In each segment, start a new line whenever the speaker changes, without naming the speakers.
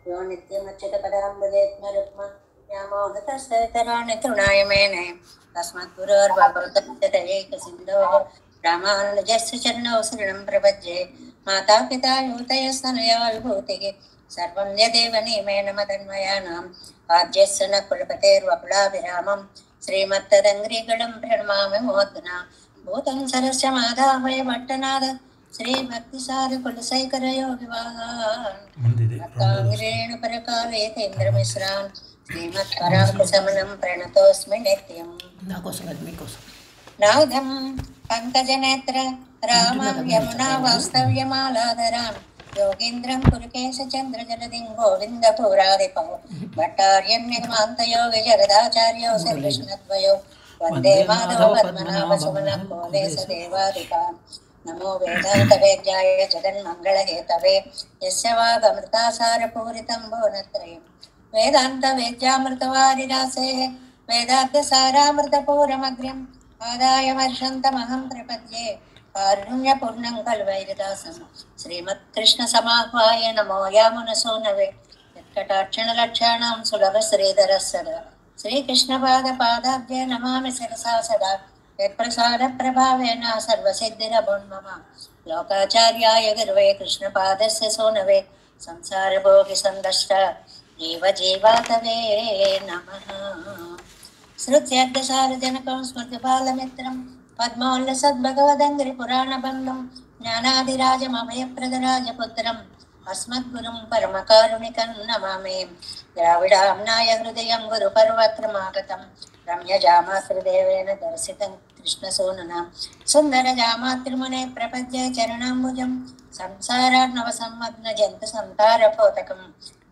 यो नित्यमच्युतपदाम्बुजयुग्मरुक्म व्यामोहतस्तराणि तृणाय मेने तस्मद्गुरोर्भगवतोऽप्यतयैकसिन्धोः रामानुजस्य चरणौ शरणं प्रपद्ये माता पिता युवतयस्तनया विभूतिः सर्वं यदेव नियमेन मदन्मयानाम् आद्यस्य न कुलपतेर्वकुलाभिरामं श्रीमत्तदङ्घ्रिगणं प्रणमामि मोदना भूतं सरस्य माधामय भट्टनाद శ్రీ భక్తి సారి కులశేఖర యోగివాహాన్ పరకాలేంద్ర మిశ్రాన్ శ్రీమత్ పరాంకుశమనం ప్రణతోస్మి నిత్యం నాథం పంకజనేత్ర రామం యమునా వాస్తవ్యమాలాధరాన్ యోగీంద్రం కురుకేశ చంద్ర జలదిం గోవింద పురాధిపౌ భట్టార్యం నిర్మాంతయోగి జగదాచార్యో శ్రీకృష్ణద్వయో వందే మాధవ పద్మనాభ సుమన కోలేశ దేవాదికాన్ नमो वेदान्तवेद्याय जगन्मङ्गलहेतवे यस्य वागमृतासारपूरितं भुवनत्रयं वेदान्तवेद्यामृतवारिरासेः वेदान्तसारामृतपूरमग्र्यम् आदाय वर्षन्तमहं प्रपद्ये कारुण्यपूर्णं कल्वैरदासं श्रीमत्कृष्णसमाह्वाय नमो यामुनसूनवे यत्कटाक्षणलक्षाणां सुलभश्रीधरः सदा श्रीकृष्णपादपादाब्जे नमामि शिरसा सदा यत्प्रसाद प्रभावेन सर्वसिद्धिरभुन्मम लोकाचार्याय गुरवे कृष्णपादस्य सोनवे संसारभोगि सन्दष्ट जीवजीवातवे नमः श्रुत्यर्थसारजनकं स्मृतिबालमित्रं पद्मोल्लसद्भगवदङ्घ्रिपुराणबन्धं ज्ञानादिराजमभयप्रदराजपुत्रम् अस्मद्गुरुं परमकारुणिकं नमामि द्राविडाम्नाय हृदयं गुरुपर्वक्रमागतं रम्यजामातृदेवेन दर्शितं कृष्णसूनुना सुन्दरजामातृमुने प्रपद्ये चरणाम्बुजं संसारार्णवसंमग्नजन्तुसन्तारपोतकं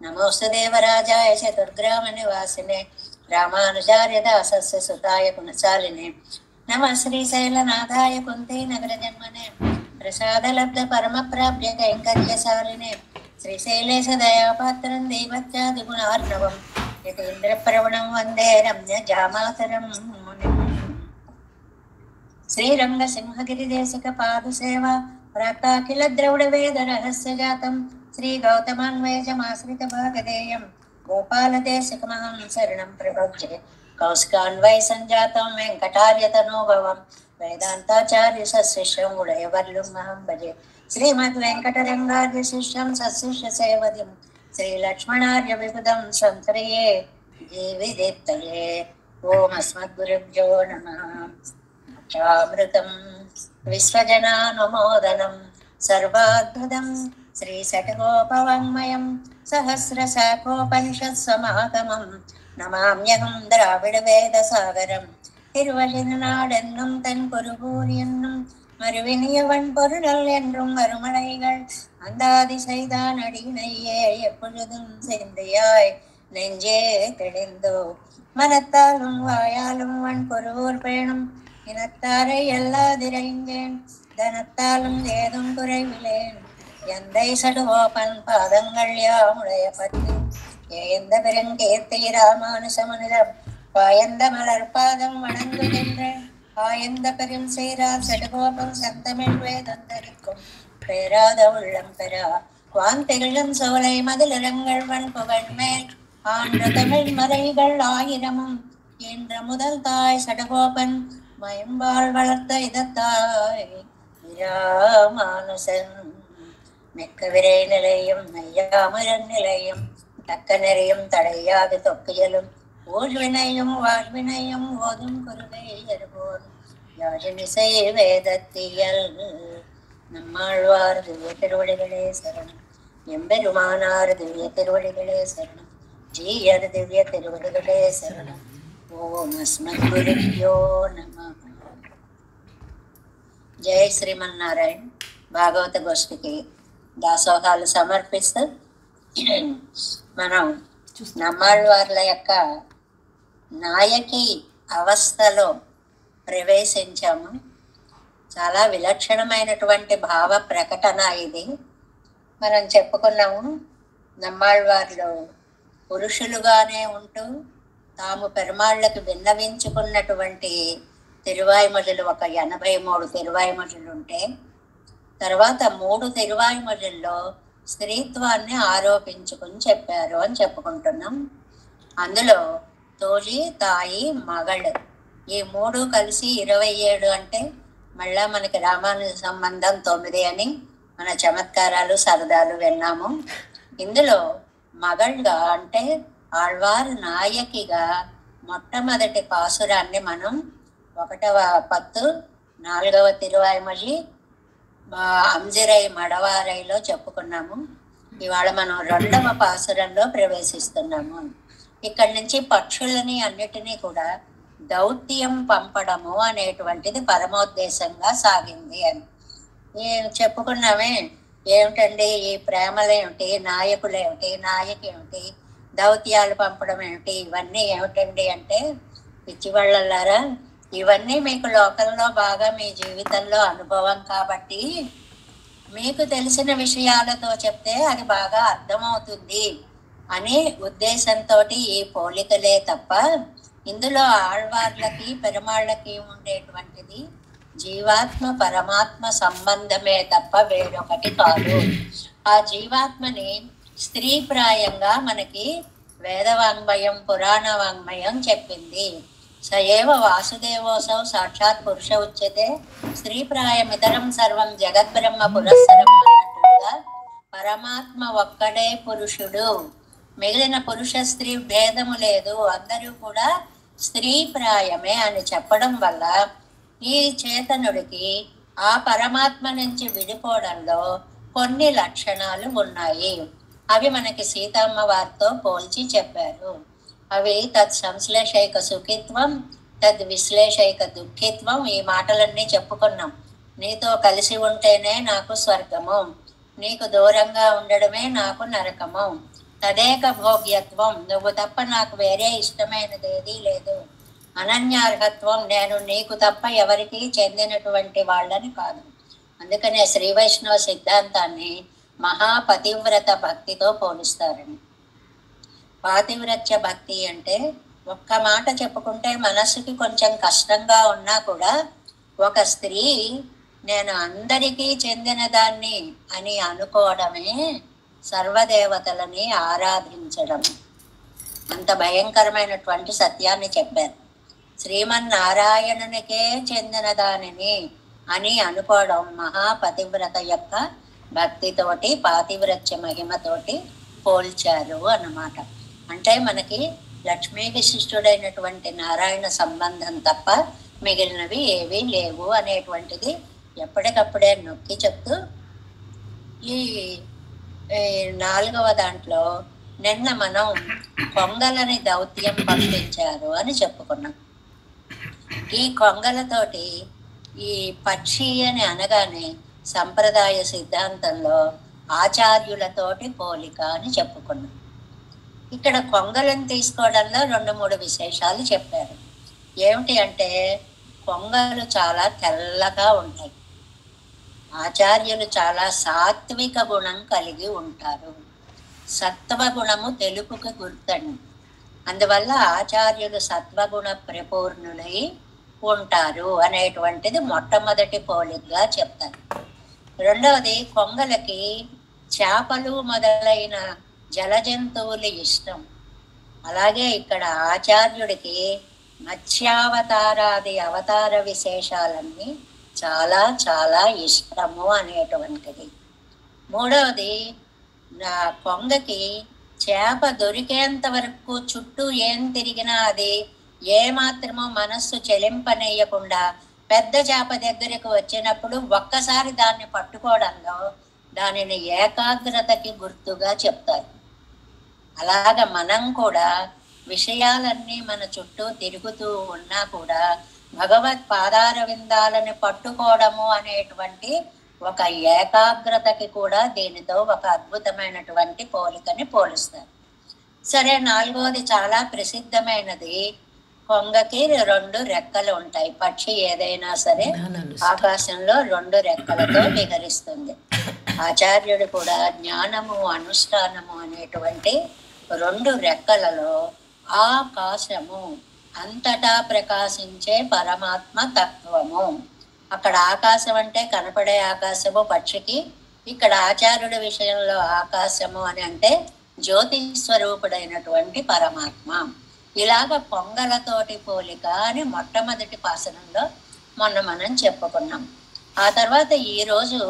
नमोऽस्तु देवराजाय चतुर्ग्रामनिवासिने रामानुजार्यदासस्य सुताय गुणशालिने नमः श्रीशैलनाथाय कुन्तीनगरजन्मने प्रसादलब्धपरमप्राप्य कैङ्कर्यशालिने श्रीशैलेश दयापात्रं देवत्यादिगुणार्णवम् यतीन्द्रप्रवणं वन्दे रम्यजामातरं मुनिम् श्रीरङ्गसिंहगिरिदेशिकपादसेवा प्राताखिलद्रौडवेदरहस्यजातं श्रीगौतमान्वयजमाश्रितभागधेयं गोपालदेशिकमहं शरणं प्रपद्ये कौशिकान्वय सञ्जातं वेङ्कटार्यतनोभवं वेदान्ताचार्य सशिष्यं उडयवर्लुमहं भजे श्रीमद्वेङ्कटरङ्गार्य शिष्यं सशिष्यसेवदिं श्रीलक्ष्मणार्य विबुधं संश्रये जीविदीप्तये ओम अस्मद्गुरुभ्यो नमः अमृतं विश्वजनानुमोदनं सर्वाद्भुतं श्रीषट्कोपवाङ्मयं सहस्रशाखोपनिषत्समागमं नमाम्यहं द्राविडवेदसागरं திருவழிநாடென்னும் தன் பொறுபூர் என்னும் மறுவினியவன் பொருள் என்றும் மறுமலைகள் அந்தாதி செய்தான் அடியினையே எப்பொழுதும் சிந்தையாய் நெஞ்சே தெளிந்தோ மனத்தாலும் வாயாலும் வன் பொறுவோர் பேணும் இனத்தாரை எல்லாதிரைந்தேன் தனத்தாலும் ஏதும் குறைவிலேன் எந்தை சடுவோப்பன் பாதங்கள் யாமுடைய பற்றி ஏந்த பெருங்கீர்த்தி ராமானுசமுனிதம் பாயந்த மலர்பாதம் வணங்குகின்றேன் ஆயந்த பெரும் சீரார் சடுகோபம் சந்தமிழ் வேதந்தரிக்கும் பேராத உள்ளம் பெறா வான் திகழும் சோலை மதிலிரங்கள் வன் புகழ் மேல் ஆன்ற தமிழ் மறைகள் ஆயிரமும் என்ற முதல் தாய் சடகோபன் மயம்பால் வளர்த்த இதத்தாய் இராமானுசன் மிக்க விரை நிலையும் மெய்யாமரன் நிலையும் தக்க நெறியும் தடையாது தொக்கியலும் ஊழ்வினையும் வாழ்வினையும் ஓதும் குருவை எறுவோன் யாழினிசை வேதத்தியல் நம்மாழ்வார் திவ்ய திருவடிகளே சரணம் எம்பெருமானார் திவ்ய திருவடிகளே சரணம் ஜீயர் திவ்ய திருவடிகளே சரணம் ஓம் அஸ்மத்குருभ्यो நமः. జై శ్రీమన్నారాయణ. భాగవత గోష్ఠికి దాసోహాలు సమర్పిస్తూ మనం నమ్మాళ్ళవార్ల యొక్క నాయకి అవస్థలో ప్రవేశించాము. చాలా విలక్షణమైనటువంటి భావ ప్రకటన ఇది. మనం చెప్పుకున్నాము, నమ్మాళ్ళవార్లు పురుషులుగానే ఉంటూ తాము పెరుమాళ్ళకి విన్నవించుకున్నటువంటి తిరువాయిమొழிలు ఒక 83 తిరువాయిమొழிలు ఉంటే, తర్వాత 3 తిరువాయిమొழிల్లో స్త్రీత్వాన్ని ఆరోపించుకుని చెప్పారు అని చెప్పుకుంటున్నాం. అందులో తోలి, తాయి, మగళ్ళు ఈ మూడు కలిసి 27 అంటే మళ్ళా మనకి రామానుజ సంబంధం 9 అని మన చమత్కారాలు సరదాలు విన్నాము. ఇందులో మగళ్ళగా అంటే ఆళ్వారు నాయకిగా మొట్టమొదటి పాసురాన్ని మనం 1వ పత్తు 4వ తిరువాయిమొഴി అంజిరై మడవారైలో చెప్పుకున్నాము. ఇవాళ మనం 2వ పాసురంలో ప్రవేశిస్తున్నాము. ఇక్కడి నుంచి పక్షులని అన్నిటినీ కూడా దౌత్యం పంపడము అనేటువంటిది పరమోద్దేశంగా సాగింది అని చెప్పుకున్నామే. ఏమిటండి ఈ ప్రేమలేమిటి, నాయకులేమిటి, నాయకి ఏమిటి, దౌత్యాలు పంపడం ఏమిటి, ఇవన్నీ ఏమిటండి అంటే పిచ్చివాళ్ళలారా, ఇవన్నీ మీకు లోకంలో బాగా మీ జీవితంలో అనుభవం కాబట్టి మీకు తెలిసిన విషయాలతో చెప్తే అది బాగా అర్థమవుతుంది అనే ఉద్దేశంతో ఈ పోలికలే తప్ప ఇందులో ఆళ్వార్లకి పెరుమాళ్ళకి ఉండేటువంటిది జీవాత్మ పరమాత్మ సంబంధమే తప్ప వేరొకటి కాదు. ఆ జీవాత్మని స్త్రీప్రాయంగా మనకి వేదవాంగ్మయం పురాణ వాంగ్మయం చెప్పింది. స ఏవ వాసుదేవోసౌ సాక్షాత్ పురుష ఉచ్యతే స్త్రీప్రాయమితరం సర్వం జగద్బ్రహ్మ పురస్సరం అన్నట్టుగా పరమాత్మ ఒక్కడే పురుషుడు, మిగిలిన పురుష స్త్రీ భేదము లేదు, అందరూ కూడా స్త్రీ ప్రాయమే అని చెప్పడం వల్ల ఈ చేతనుడికి ఆ పరమాత్మ నుంచి విడిపోవడంలో కొన్ని లక్షణాలు ఉన్నాయి. అవి మనకి సీతమ్మ వారితో పోల్చి చెప్పారు. అవి తత్ సంశ్లేషైక సుఖిత్వం, తద్ విశ్లేషైక దుఃఖిత్వం. ఈ మాటలన్నీ చెప్పుకున్నాం. నీతో కలిసి ఉంటేనే నాకు స్వర్గము, నీకు దూరంగా ఉండడమే నాకు నరకము. తదేక భోగ్యత్వం, నువ్వు తప్ప నాకు వేరే ఇష్టమైనది ఏదీ లేదు. అనన్యార్హత్వం, నేను నీకు తప్ప ఎవరికి చెందినటువంటి వాళ్ళని కాదు. అందుకనే శ్రీ వైష్ణవ సిద్ధాంతాన్ని మహాపతివ్రత భక్తితో పోలుస్తారని. పాతివ్రత్య భక్తి అంటే ఒక్క మాట చెప్పుకుంటే మనసుకి కొంచెం కష్టంగా ఉన్నా కూడా ఒక స్త్రీ నేను అందరికీ చెందిన దాన్ని అని అనుకోవడమే సర్వదేవతలని ఆరాధించడం. అంత భయంకరమైనటువంటి సత్యాన్ని చెప్పారు. శ్రీమన్నారాయణునికే చెందిన దానిని అని అనుకోవడం మహాపతివ్రత యొక్క భక్తితోటి పాతివ్రత్య మహిమతోటి పోల్చారు అన్నమాట. అంటే మనకి లక్ష్మీ విశిష్టుడైనటువంటి నారాయణ సంబంధం తప్ప మిగిలినవి ఏవీ లేవు అనేటువంటిది ఎప్పటికప్పుడే నొక్కి చెప్తూ ఈ 4వ దాంట్లో నిన్న మనం కొంగలని దౌత్యం పంపించారు అని చెప్పుకున్నాం. ఈ కొంగలతోటి ఈ పక్షి అని అనగానే సంప్రదాయ సిద్ధాంతంలో ఆచార్యులతోటి పోలిక అని చెప్పుకున్నాం. ఇక్కడ కొంగలను తీసుకోవడంలో 2-3 విశేషాలు చెప్పారు. ఏమిటి అంటే కొంగలు చాలా తెల్లగా ఉంటాయి. ఆచార్యులు చాలా సాత్విక గుణం కలిగి ఉంటారు. సత్వగుణము తెలుపుకి గుర్తండి. అందువల్ల ఆచార్యులు సత్వగుణ ప్రపూర్ణులై ఉంటారు అనేటువంటిది మొట్టమొదటి పోలికగా చెప్తారు. రెండవది కొంగలకి చేపలు మొదలైన జల జంతువులు ఇష్టం. అలాగే ఇక్కడ ఆచార్యుడికి మత్స్యావతారాది అవతార విశేషాలన్నీ చాలా చాలా ఇష్టము అనేటువంటిది. మూడవది కొంగకి చేప దొరికేంత వరకు చుట్టూ ఏం తిరిగినా అది ఏమాత్రమో మనస్సు చెలింపనేయకుండా పెద్ద చేప దగ్గరకు వచ్చినప్పుడు ఒక్కసారి దాన్ని పట్టుకోవడంలో దానిని ఏకాగ్రతకి గుర్తుగా చెప్తారు. అలాగ మనం కూడా విషయాలన్నీ మన చుట్టూ తిరుగుతూ ఉన్నా కూడా భగవత్ పాదార విందాలని పట్టుకోవడము అనేటువంటి ఒక ఏకాగ్రతకి కూడా దీనితో ఒక అద్భుతమైనటువంటి పోలికని పోలుస్తారు. సరే, 4వది చాలా ప్రసిద్ధమైనది. కొంగకి 2 రెక్కలు ఉంటాయి. పక్షి ఏదైనా సరే ఆకాశంలో 2 రెక్కలతో విహరిస్తుంది. ఆచార్యుడు కూడా జ్ఞానము అనుష్ఠానము అనేటువంటి 2 రెక్కలలో ఆకాశము, అంతటా ప్రకాశించే పరమాత్మ తత్వము. అక్కడ ఆకాశం అంటే కనపడే ఆకాశము పక్షికి ఇక్కడ ఆచార్యుడి విషయంలో ఆకాశము అని అంటే జ్యోతి స్వరూపుడైనటువంటి పరమాత్మ. ఇలాగ పొంగలతోటి పోలిక అని మొట్టమొదటి పాసనంలో మొన్న మనం చెప్పుకున్నాం. ఆ తర్వాత ఈరోజు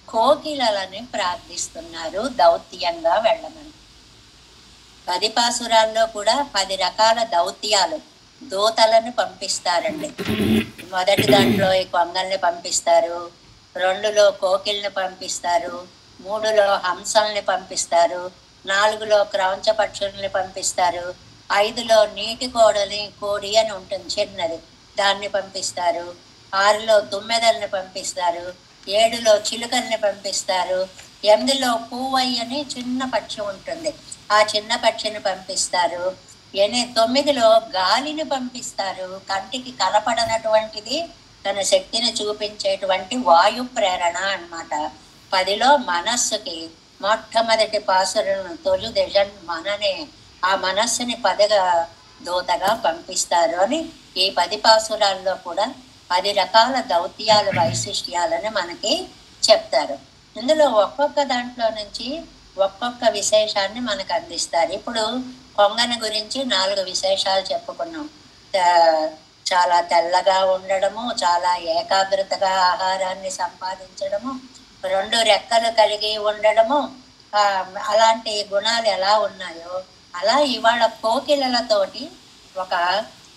కోకిలలని ప్రార్థిస్తున్నారు దౌత్యంగా వెళ్ళమని. 10 పాసురాల్లో కూడా 10 రకాల దౌత్యాలు దూతలను పంపిస్తారండి. మొదటి దాంట్లో ఈ కొంగల్ని పంపిస్తారు, 2లో కోకిల్ని పంపిస్తారు, 3లో హంసల్ని పంపిస్తారు, 4లో క్రౌంచ పక్షుల్ని పంపిస్తారు, 5లో నీటి కోడి అని ఉంటుంది చిన్నది, దాన్ని పంపిస్తారు, 6లో తుమ్మెదల్ని పంపిస్తారు, 7లో చిలుకల్ని పంపిస్తారు, 8లో పూవయ్యని చిన్న పక్షి ఉంటుంది, ఆ చిన్న పక్షిని పంపిస్తారు, 9లో గాలిని పంపిస్తారు, కంటికి కనపడనటువంటిది తన శక్తిని చూపించేటువంటి వాయు ప్రేరణ అన్నమాట. 10లో మనస్సుకి మొట్టమొదటి పాసురను తొలి దశన్ మననే, ఆ మనస్సుని 10గా దూతగా పంపిస్తారు అని ఈ 10 పాసురాల్లో కూడా 10 రకాల దౌత్యాల వైశిష్ట్యాలని మనకి చెప్తారు. ఇందులో ఒక్కొక్క దాంట్లో నుంచి ఒక్కొక్క విశేషాన్ని మనకు అందిస్తారు. ఇప్పుడు కొంగని గురించి 4 విశేషాలు చెప్పుకున్నాం. చాలా తెల్లగా ఉండడము, చాలా ఏకాగ్రతగా ఆహారాన్ని సంపాదించడము, 2 రెక్కలు కలిగి ఉండడము, అలాంటి గుణాలు ఎలా ఉన్నాయో అలా ఇవాళ కోకిలలతోటి ఒక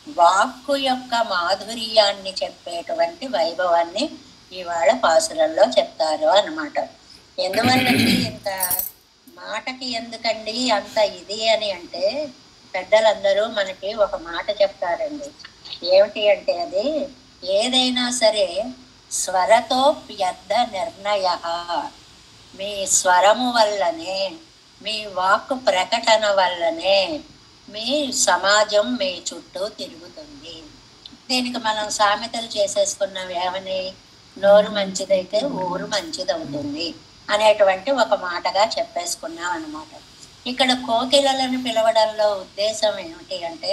వాక్కు యొక్క మాధుర్యాన్ని చెప్పేటువంటి వైభవాన్ని ఇవాళ పాసురంలో చెప్తారు అన్నమాట. ఎందువల్లండి ఇంత మాటకి ఎందుకండి అంత ఇది అని అంటే, పెద్దలందరూ మనకి ఒక మాట చెప్తారండి. ఏమిటి అంటే అది ఏదైనా సరే స్వరతో ప్యర్థ నిర్ణయ, మీ స్వరము వల్లనే, మీ వాక్కు ప్రకటన వల్లనే మీ సమాజం మీ చుట్టూ తిరుగుతుంది. దీనికి మనం సామెతలు చేసేసుకున్నాం. ఏమని? నోరు మంచిదైతే ఊరు మంచిదవుతుంది అనేటువంటి ఒక మాటగా చెప్పేసుకున్నాం అన్నమాట. ఇక్కడ కోకిలలను పిలవడంలో ఉద్దేశం ఏమిటి అంటే,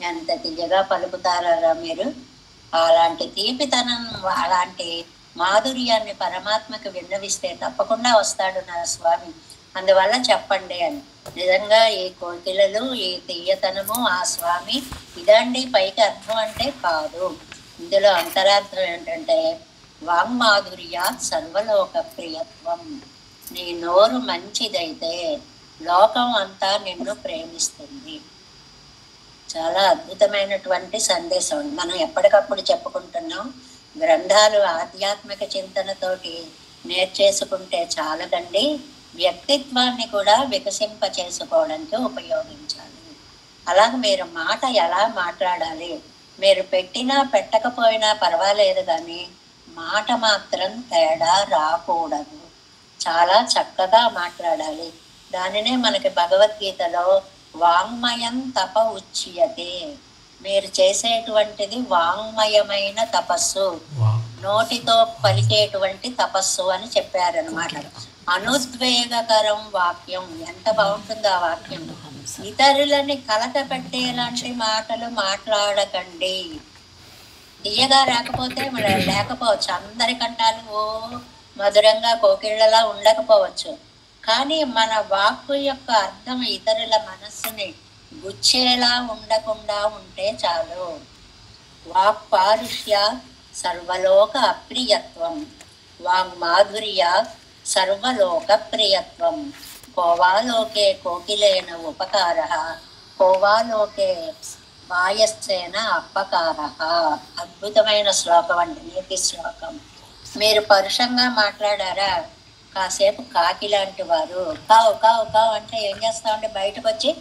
ఎంత తీయగా పలుకుతారా మీరు, అలాంటి తీపితనం అలాంటి మాధుర్యాన్ని పరమాత్మకు విన్నవిస్తే తప్పకుండా వస్తాడు నా స్వామి, అందువల్ల చెప్పండి అని. నిజంగా ఈ కోకిలలు, ఈ తీయతనము ఆ స్వామి ఇదండి పైకి అర్థం అంటే కాదు. ఇందులో అంతరార్థం ఏంటంటే వాంగ్మాధుర్యా సర్వలోక ప్రియత్వం. నీ నోరు మంచిదైతే లోకం అంతా నిన్ను ప్రేమిస్తుంది. చాలా అద్భుతమైనటువంటి సందేశం. మనం ఎప్పటికప్పుడు చెప్పుకుంటున్నాం, గ్రంథాలు ఆధ్యాత్మిక చింతనతోటి నేర్చేసుకుంటే చాలదండి, వ్యక్తిత్వాన్ని కూడా వికసింప చేసుకోవడానికి ఉపయోగించాలి. అలాగే మీరు మాట ఎలా మాట్లాడాలి, మీరు పెట్టినా పెట్టకపోయినా పర్వాలేదు, కానీ మాట మాత్రం తేడా రాకూడదు. చాలా చక్కగా మాట్లాడాలి. దానినే మనకి భగవద్గీతలో వాంగ్మయం తప ఉచ్యతే, మీరు చేసేటువంటిది వాంగ్మయమైన తపస్సు, నోటితో పలికేటువంటి తపస్సు అని చెప్పారనమాట. అనుద్వేగకరం వాక్యం, ఎంత బాగుంటుందో ఆ వాక్యం. ఇతరులని కలత పెట్టేలాంటి మాటలు మాట్లాడకండి. తీయగా రాకపోతే లేకపోవచ్చు, అందరి కంటాలు ఓ మధురంగా కోకిళ్ళలా ఉండకపోవచ్చు, కానీ మన వాక్కు యొక్క అర్థం ఇతరుల మనస్సుని గుచ్చేలా ఉండకుండా ఉంటే చాలు. వాక్ పారుష్య సర్వలోక అప్రియత్వం, వాంగ్మాధుర్య సర్వలోక ప్రియత్వం, కోవాలోకే కోకిలేన ఉపకార, కోవాలోకే వాయస్సేన అపకార. అద్భుతమైన శ్లోకం అండి, నీతి శ్లోకం. మీరు పరుషంగా మాట్లాడారా, కాసేపు కాకి లాంటి వారు కావు కావు కావు అంటే ఏం చేస్తామంటే బయటకు వచ్చి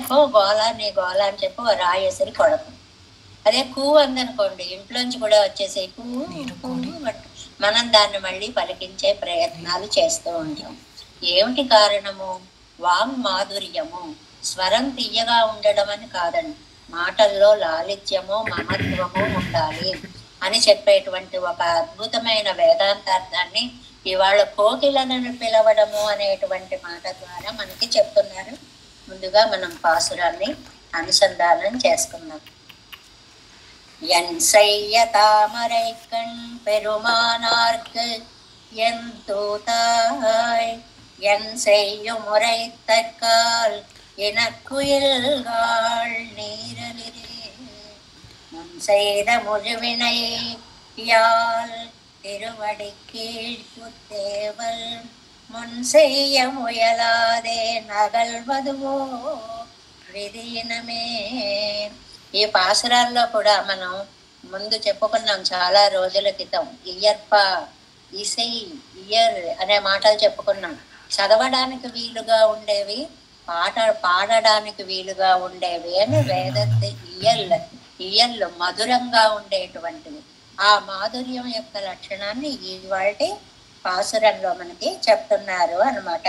పో గోలా నీ గోలా అని చెప్పి రాయేసరి కొడతాం. అదే పువ్వు అందనుకోండి, ఇంట్లోంచి కూడా వచ్చేసే పువ్వు మనం దాన్ని మళ్ళీ పలికించే ప్రయత్నాలు చేస్తూ ఉంటాం. ఏమిటి కారణము? వాంగ్ మాధుర్యము, స్వరం తీయగా ఉండడం అని కాదండి, మాటల్లో లాలిత్యము మమత్వము ఉండాలి అని చెప్పేటువంటి ఒక అద్భుతమైన వేదాంతార్థాన్ని ఇవాళ కోకిలను పిలవడము అనేటువంటి మాట ద్వారా మనకి చెప్తున్నారు. ముందుగా మనం పాసురాన్ని అనుసంధానం చేసుకున్నాం. என் செய்ய தாமரைக்கண் பெருமானார்க்கு என் தூதாய் என் செய்யும் முறைத்தற்கால் எனக்குயில்காள் நீரலிரே முன் செய்த முழுவினை யாழ் திருவடி கீழ் புத்தேவல் முன் செய்ய முயலாதே நகல்வதுவோ విధీనమే. ఈ పాసురాల్లో కూడా మనం ముందు చెప్పుకున్నాం చాలా రోజుల క్రితం. ఇయర్ప, ఇసై, ఇయర్ అనే మాటలు చెప్పుకున్నాం. చదవడానికి వీలుగా ఉండేవి, పాడడానికి వీలుగా ఉండేవి అని వేదంతి ఇయళ్ళు మధురంగా ఉండేటువంటివి. ఆ మాధుర్యం యొక్క లక్షణాన్ని ఇవాల్టి పాసురంలో మనకి చెప్తున్నారు అన్నమాట.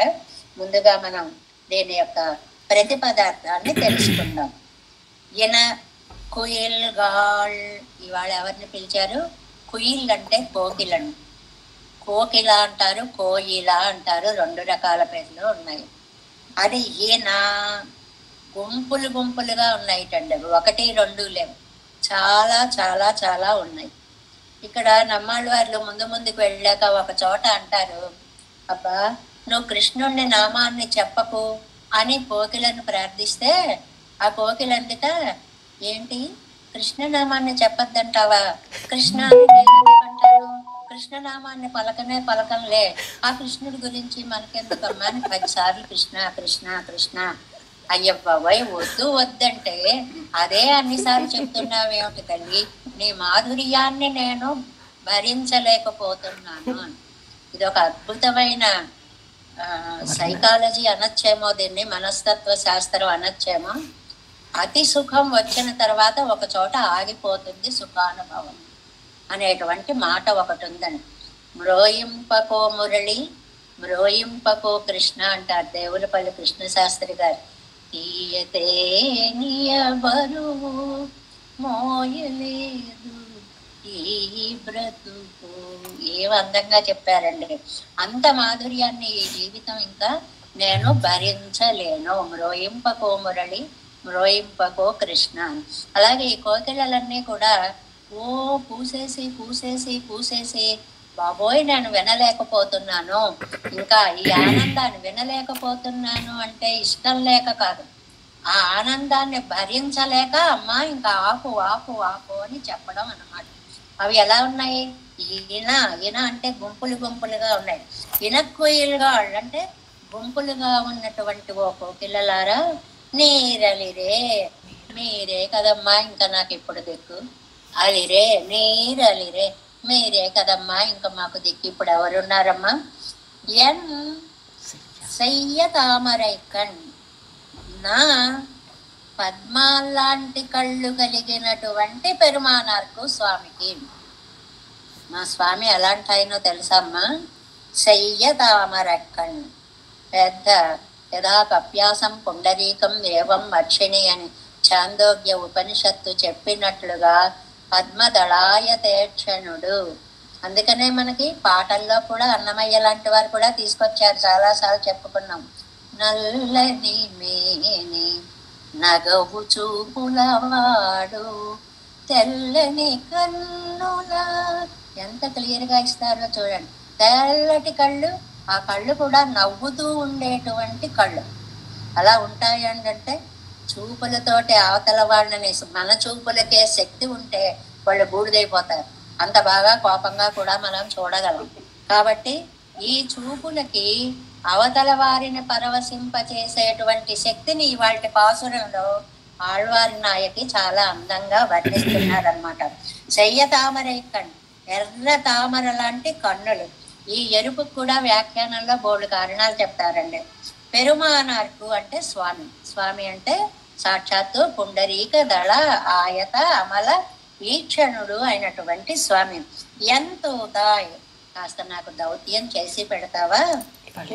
ముందుగా మనం దీని యొక్క ప్రతిపదార్థాన్ని తెలుసుకుందాం. ఈయన కుయిల్ గాళ్, ఇవాళ ఎవరిని పిలిచారు? కుయిల్ అంటే కోకిలను, కోకిల అంటారు, కోయిల అంటారు, 2 రకాల పేర్లు ఉన్నాయి. అది ఈయన గుంపులు గుంపులుగా ఉన్నాయిటండి, 1, 2 లేవు, చాలా చాలా చాలా ఉన్నాయి. ఇక్కడ నమ్మాళ్ళ వారు ముందుకు వెళ్ళాక ఒక చోట అంటారు, అబ్బా నువ్వు కృష్ణుణ్ణి నామాన్ని చెప్పకు అని కోకిలను ప్రార్థిస్తే ఆ కోకిలందుట, ఏంటి కృష్ణనామాన్ని చెప్పొద్దంటావా? కృష్ణ అంటారు, కృష్ణనామాన్ని పలకంలే, ఆ కృష్ణుడి గురించి మనకెందుకమ్మా అని 10 సార్లు కృష్ణ కృష్ణ కృష్ణ. అయ్యబ్బాయ్ వద్దంటే అదే అన్నిసార్లు చెప్తున్నావేమిటి తల్లి, నీ మాధుర్యాన్ని నేను భరించలేకపోతున్నాను. ఇది ఒక అద్భుతమైన సైకాలజీ అనొచ్చేమో, దీన్ని మనస్తత్వ శాస్త్రం అనొచ్చేమో. అతి సుఖం వచ్చిన తర్వాత ఒక చోట ఆగిపోతుంది సుఖానుభవం అనేటువంటి మాట ఒకటి ఉందండి. మ్రోయింపకో మురళి మ్రోయింపకో కృష్ణ అంటారు దేవులపల్లి కృష్ణ శాస్త్రి గారు. తీయతే బరువు మోయలేదు ఈ బ్రతుకు. ఏం అందంగా చెప్పారండి. అంత మాధుర్యాన్ని ఈ జీవితం ఇంకా నేను భరించలేను. మ్రోయింపకో మురళి మ్రోయింపకో కృష్ణ. అలాగే ఈ కోకిలలన్నీ కూడా ఓ పూసేసి పూసేసి పూసేసి, బాబోయ్ నేను వినలేకపోతున్నాను, ఇంకా ఈ ఆనందాన్ని వినలేకపోతున్నాను అంటే ఇష్టం లేక కాదు, ఆ ఆనందాన్ని భరించలేక అమ్మా ఇంకా ఆపు ఆపు ఆపు అని చెప్పడం అన్నమాట. అవి ఎలా ఉన్నాయి? ఈయన అంటే గుంపులు గుంపులుగా ఉన్నాయి. ఇనక్కుయిలుగా అంటే గుంపులుగా ఉన్నటువంటి ఓ కోకిలలారా, నీరలిరే మీరే కదమ్మా ఇంకా నాకు ఇప్పుడు దిక్కు, అలిరే నీరలిరే మీరే కదమ్మా ఇంకా మాకు దిక్కు, ఇప్పుడు ఎవరున్నారమ్మా? ఎన్ సయ్య తామరైకన్, నా పద్మాల్లాంటి కళ్ళు కలిగినటువంటి పెరుమానార్కు స్వామికి. మా స్వామి ఎలాంటి ఆయనో తెలుసమ్మా? శయ్య తామరక్కన్, పెద్ద యథా కప్యాసం పుండరీకం ఏవం అక్షిణి అని చాందోగ్య ఉపనిషత్తు చెప్పినట్లుగా పద్మదళాయతేక్షణుడు. అందుకనే మనకి పాటల్లో కూడా అన్నమయ్య లాంటి వారు కూడా తీసుకొచ్చారు, చాలాసార్లు చెప్పుకున్నాం. నల్లని మేని నగవు చూపులవాడు తెల్లని కన్నుల, ఎంత క్లియర్గా ఇస్తారో చూడండి. తెల్లటి కళ్ళు, ఆ కళ్ళు కూడా నవ్వుతూ ఉండేటువంటి కళ్ళు. అలా ఉంటాయి అంటే చూపులతోటి అవతల వాళ్ళని, మన చూపులకే శక్తి ఉంటే వాళ్ళు బూడిదైపోతారు. అంత బాగా కోపంగా కూడా మనం చూడగలం. కాబట్టి ఈ చూపులకి అవతల వారిని పరవశింపచేసేటువంటి శక్తిని ఇవాళ పాసురంలో ఆళ్వారి నాయకి చాలా అందంగా వర్ణిస్తున్నారనమాట. శయ్య తామరైకన్, ఎర్ర తామర లాంటి కన్నులు. ఈ ఎరుపుకు కూడా వ్యాఖ్యానంలో బోల్డు కారణాలు చెప్తారండి. పెరుమానార్కు అంటే స్వామి, స్వామి అంటే సాక్షాత్తు పుండరీక దళ ఆయత అమల వీక్షణుడు అయినటువంటి స్వామి. ఎంతో దాయ్, కాస్త నాకు దౌత్యం చేసి పెడతావా?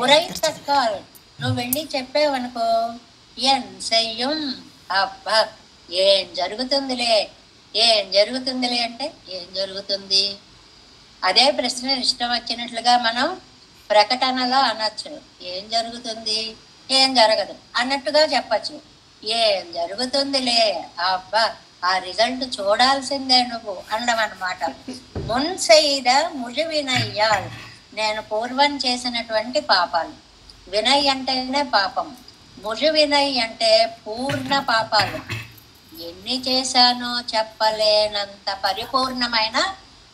ఉరై తక్కాల్, నువ్వు వెళ్ళి చెప్పేవనుకో, ఎన్ సెయ్యం, అబ్బా ఏం జరుగుతుందిలే, ఏం జరుగుతుందిలే అంటే ఏం జరుగుతుంది? అదే ప్రశ్న ఇష్టం వచ్చినట్లుగా మనం ప్రకటనలో అనొచ్చు. ఏం జరుగుతుంది? ఏం జరగదు అన్నట్టుగా చెప్పచ్చు. ఏం జరుగుతుందిలే, అబ్బా ఆ రిజల్ట్ చూడాల్సిందే నువ్వు అనడం అన్నమాట. మున్ செய்த ముழுవినయ్యాల్, నేను పూర్వం చేసినటువంటి పాపాలు. వినయ్ అంటేనే పాపం, ముజు వినయ్ అంటే పూర్ణ పాపాలు. ఎన్ని చేశానో చెప్పలేనంత పరిపూర్ణమైన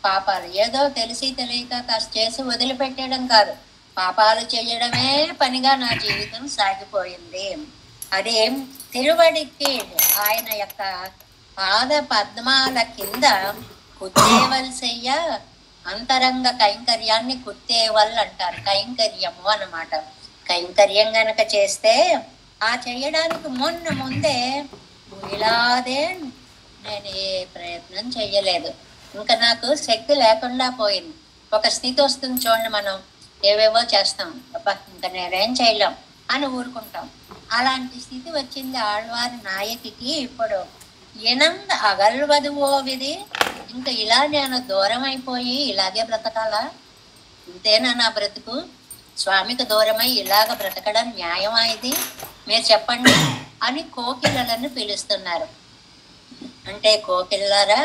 పాపాలు. ఏదో తెలిసి తెలియక కాస్త చేసి వదిలిపెట్టడం కాదు, పాపాలు చేయడమే పనిగా నా జీవితం సాగిపోయింది. అది తిరువడికి ఆయన యొక్క పాద పద్మాల కింద కుత్తేవలసయ్య అంతరంగ కైంకర్యాన్ని కుత్తేవల్ అంటారు. కైంకర్యము అన్నమాట. కైంకర్యం గనక చేస్తే ఆ చేయడానికి ముందే ఇలాదే నేను ఏ ప్రయత్నం చెయ్యలేదు, ఇంకా నాకు శక్తి లేకుండా పోయింది. ఒక స్థితి వస్తుంది చూడండి, మనం ఏవేవో చేస్తాం, అబ్బా ఇంకా నేనేం చేయలేం అని ఊరుకుంటాం. అలాంటి స్థితి వచ్చింది ఆళ్వారి నాయకికి. ఇప్పుడు ఎనంద అగల్వదువో విధి, ఇంకా ఇలా నేను దూరం అయిపోయి ఇలాగే బ్రతకాలా? ఇంతేనా నా బ్రతుకు? స్వామికి దూరమై ఇలాగ బ్రతకడం న్యాయమా ఇది? మీరు చెప్పండి అని కోకిలలను పిలుస్తున్నారు. అంటే కోకిల్లారా,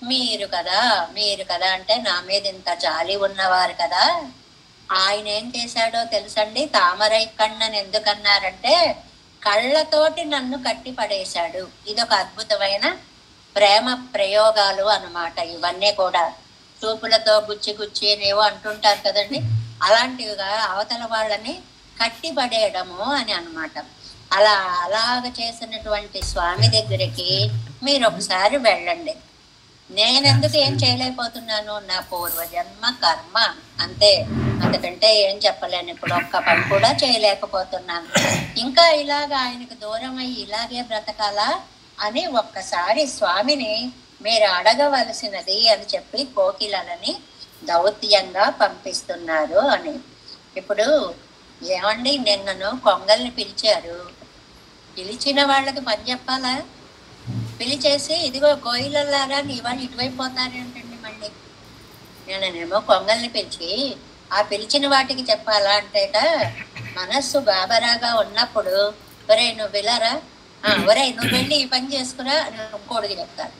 మీరు కదా అంటే నా మీద ఇంత జాలి ఉన్నవారు కదా. ఆయన ఏం చేశాడో తెలుసండి? తామరై కಣ್ಣని ఎందుకన్నారంటే కళ్ళతోటి నన్ను కట్టి పడేశాడు. ఇదొక అద్భుతమైన ప్రేమ ప్రయోగాలు అన్నమాట. ఇవన్నీ కూడా చూపులతో గుచ్చి గుచ్చి అనేవో అంటుంటారు కదండి, అలాంటివిగా అవతల వాళ్ళని కట్టి పడేయడము అని అన్నమాట. అలాగ చేసినటువంటి స్వామి దగ్గరికి మీరు ఒకసారి వెళ్ళండి. నేనెందుకు ఏం చేయలేకపోతున్నాను? నా పూర్వజన్మ కర్మ అంతే, అంతకంటే ఏం చెప్పలేను. ఇప్పుడు ఒక్క పని కూడా చేయలేకపోతున్నాను. ఇంకా ఇలాగ ఆయనకు దూరం అయ్యి ఇలాగే బ్రతకాలా అని ఒక్కసారి స్వామిని మీరు అడగవలసినది అని చెప్పి కోకిలలని దౌత్యంగా పంపిస్తున్నారు అని. ఇప్పుడు ఏమండి, నిన్నను కొంగల్ని పిలిచారు, పిలిచిన వాళ్ళకి పని చెప్పాలా? పిలిచేసి ఇదిగో కోయిలలారా నీ వాళ్ళు ఇటువైపు పోతారేంటండి మళ్ళీ? నేనేమో కొంగల్ని పిలిచి ఆ పిలిచిన వాటికి చెప్పాలా అంటేట, మనస్సు గాబరాగా ఉన్నప్పుడు ఒరే నువ్వు వెళ్ళారా, ఒరే నువ్వు వెళ్ళి ఈ పని చేసుకురా అని ఇంకోడికి చెప్తారు.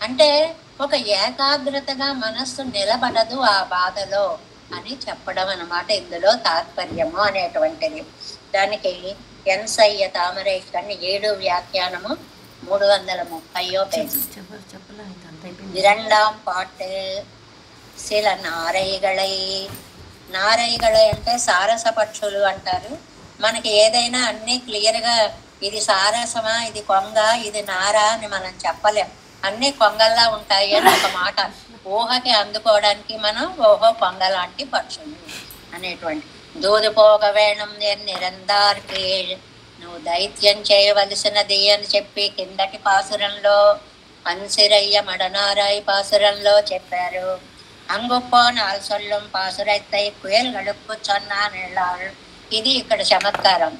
అంటే ఒక ఏకాగ్రతగా మనస్సు నిలబడదు ఆ బాధలో అని చెప్పడం అన్నమాట ఇందులో తాత్పర్యము అనేటువంటిది. దానికి ఎన్సయ్య తామరై కన్ను 7 వ్యాఖ్యానము 330 పేజీ. 2ஆம் பாட்டு. சில నారైగళై. నారైగళై అంటే సారస పక్షులు అంటారు. మనకి ఏదైనా అన్ని క్లియర్గా ఇది సారసమా, ఇది కొంగ, ఇది నారా అని మనం చెప్పలేం. అన్ని కొంగల్లా ఉంటాయి అని ఒక మాట ఊహకి అందుకోవడానికి మనం ఓహో కొంగ లాంటి పక్షులు అనేటువంటి. దూదిపోగ వేణం నిరందార్కి నువ్వు దైత్యం చేయవలసినది అని చెప్పి కిందటి పాసురంలో అన్సిరయ్య మడనారాయి పాసురంలో చెప్పారు. అంగుప్పో నాల్సొల్లం పాసురైతై కుయల్ గడుపు చొన్నాళ్ళు. ఇది ఇక్కడ చమత్కారం.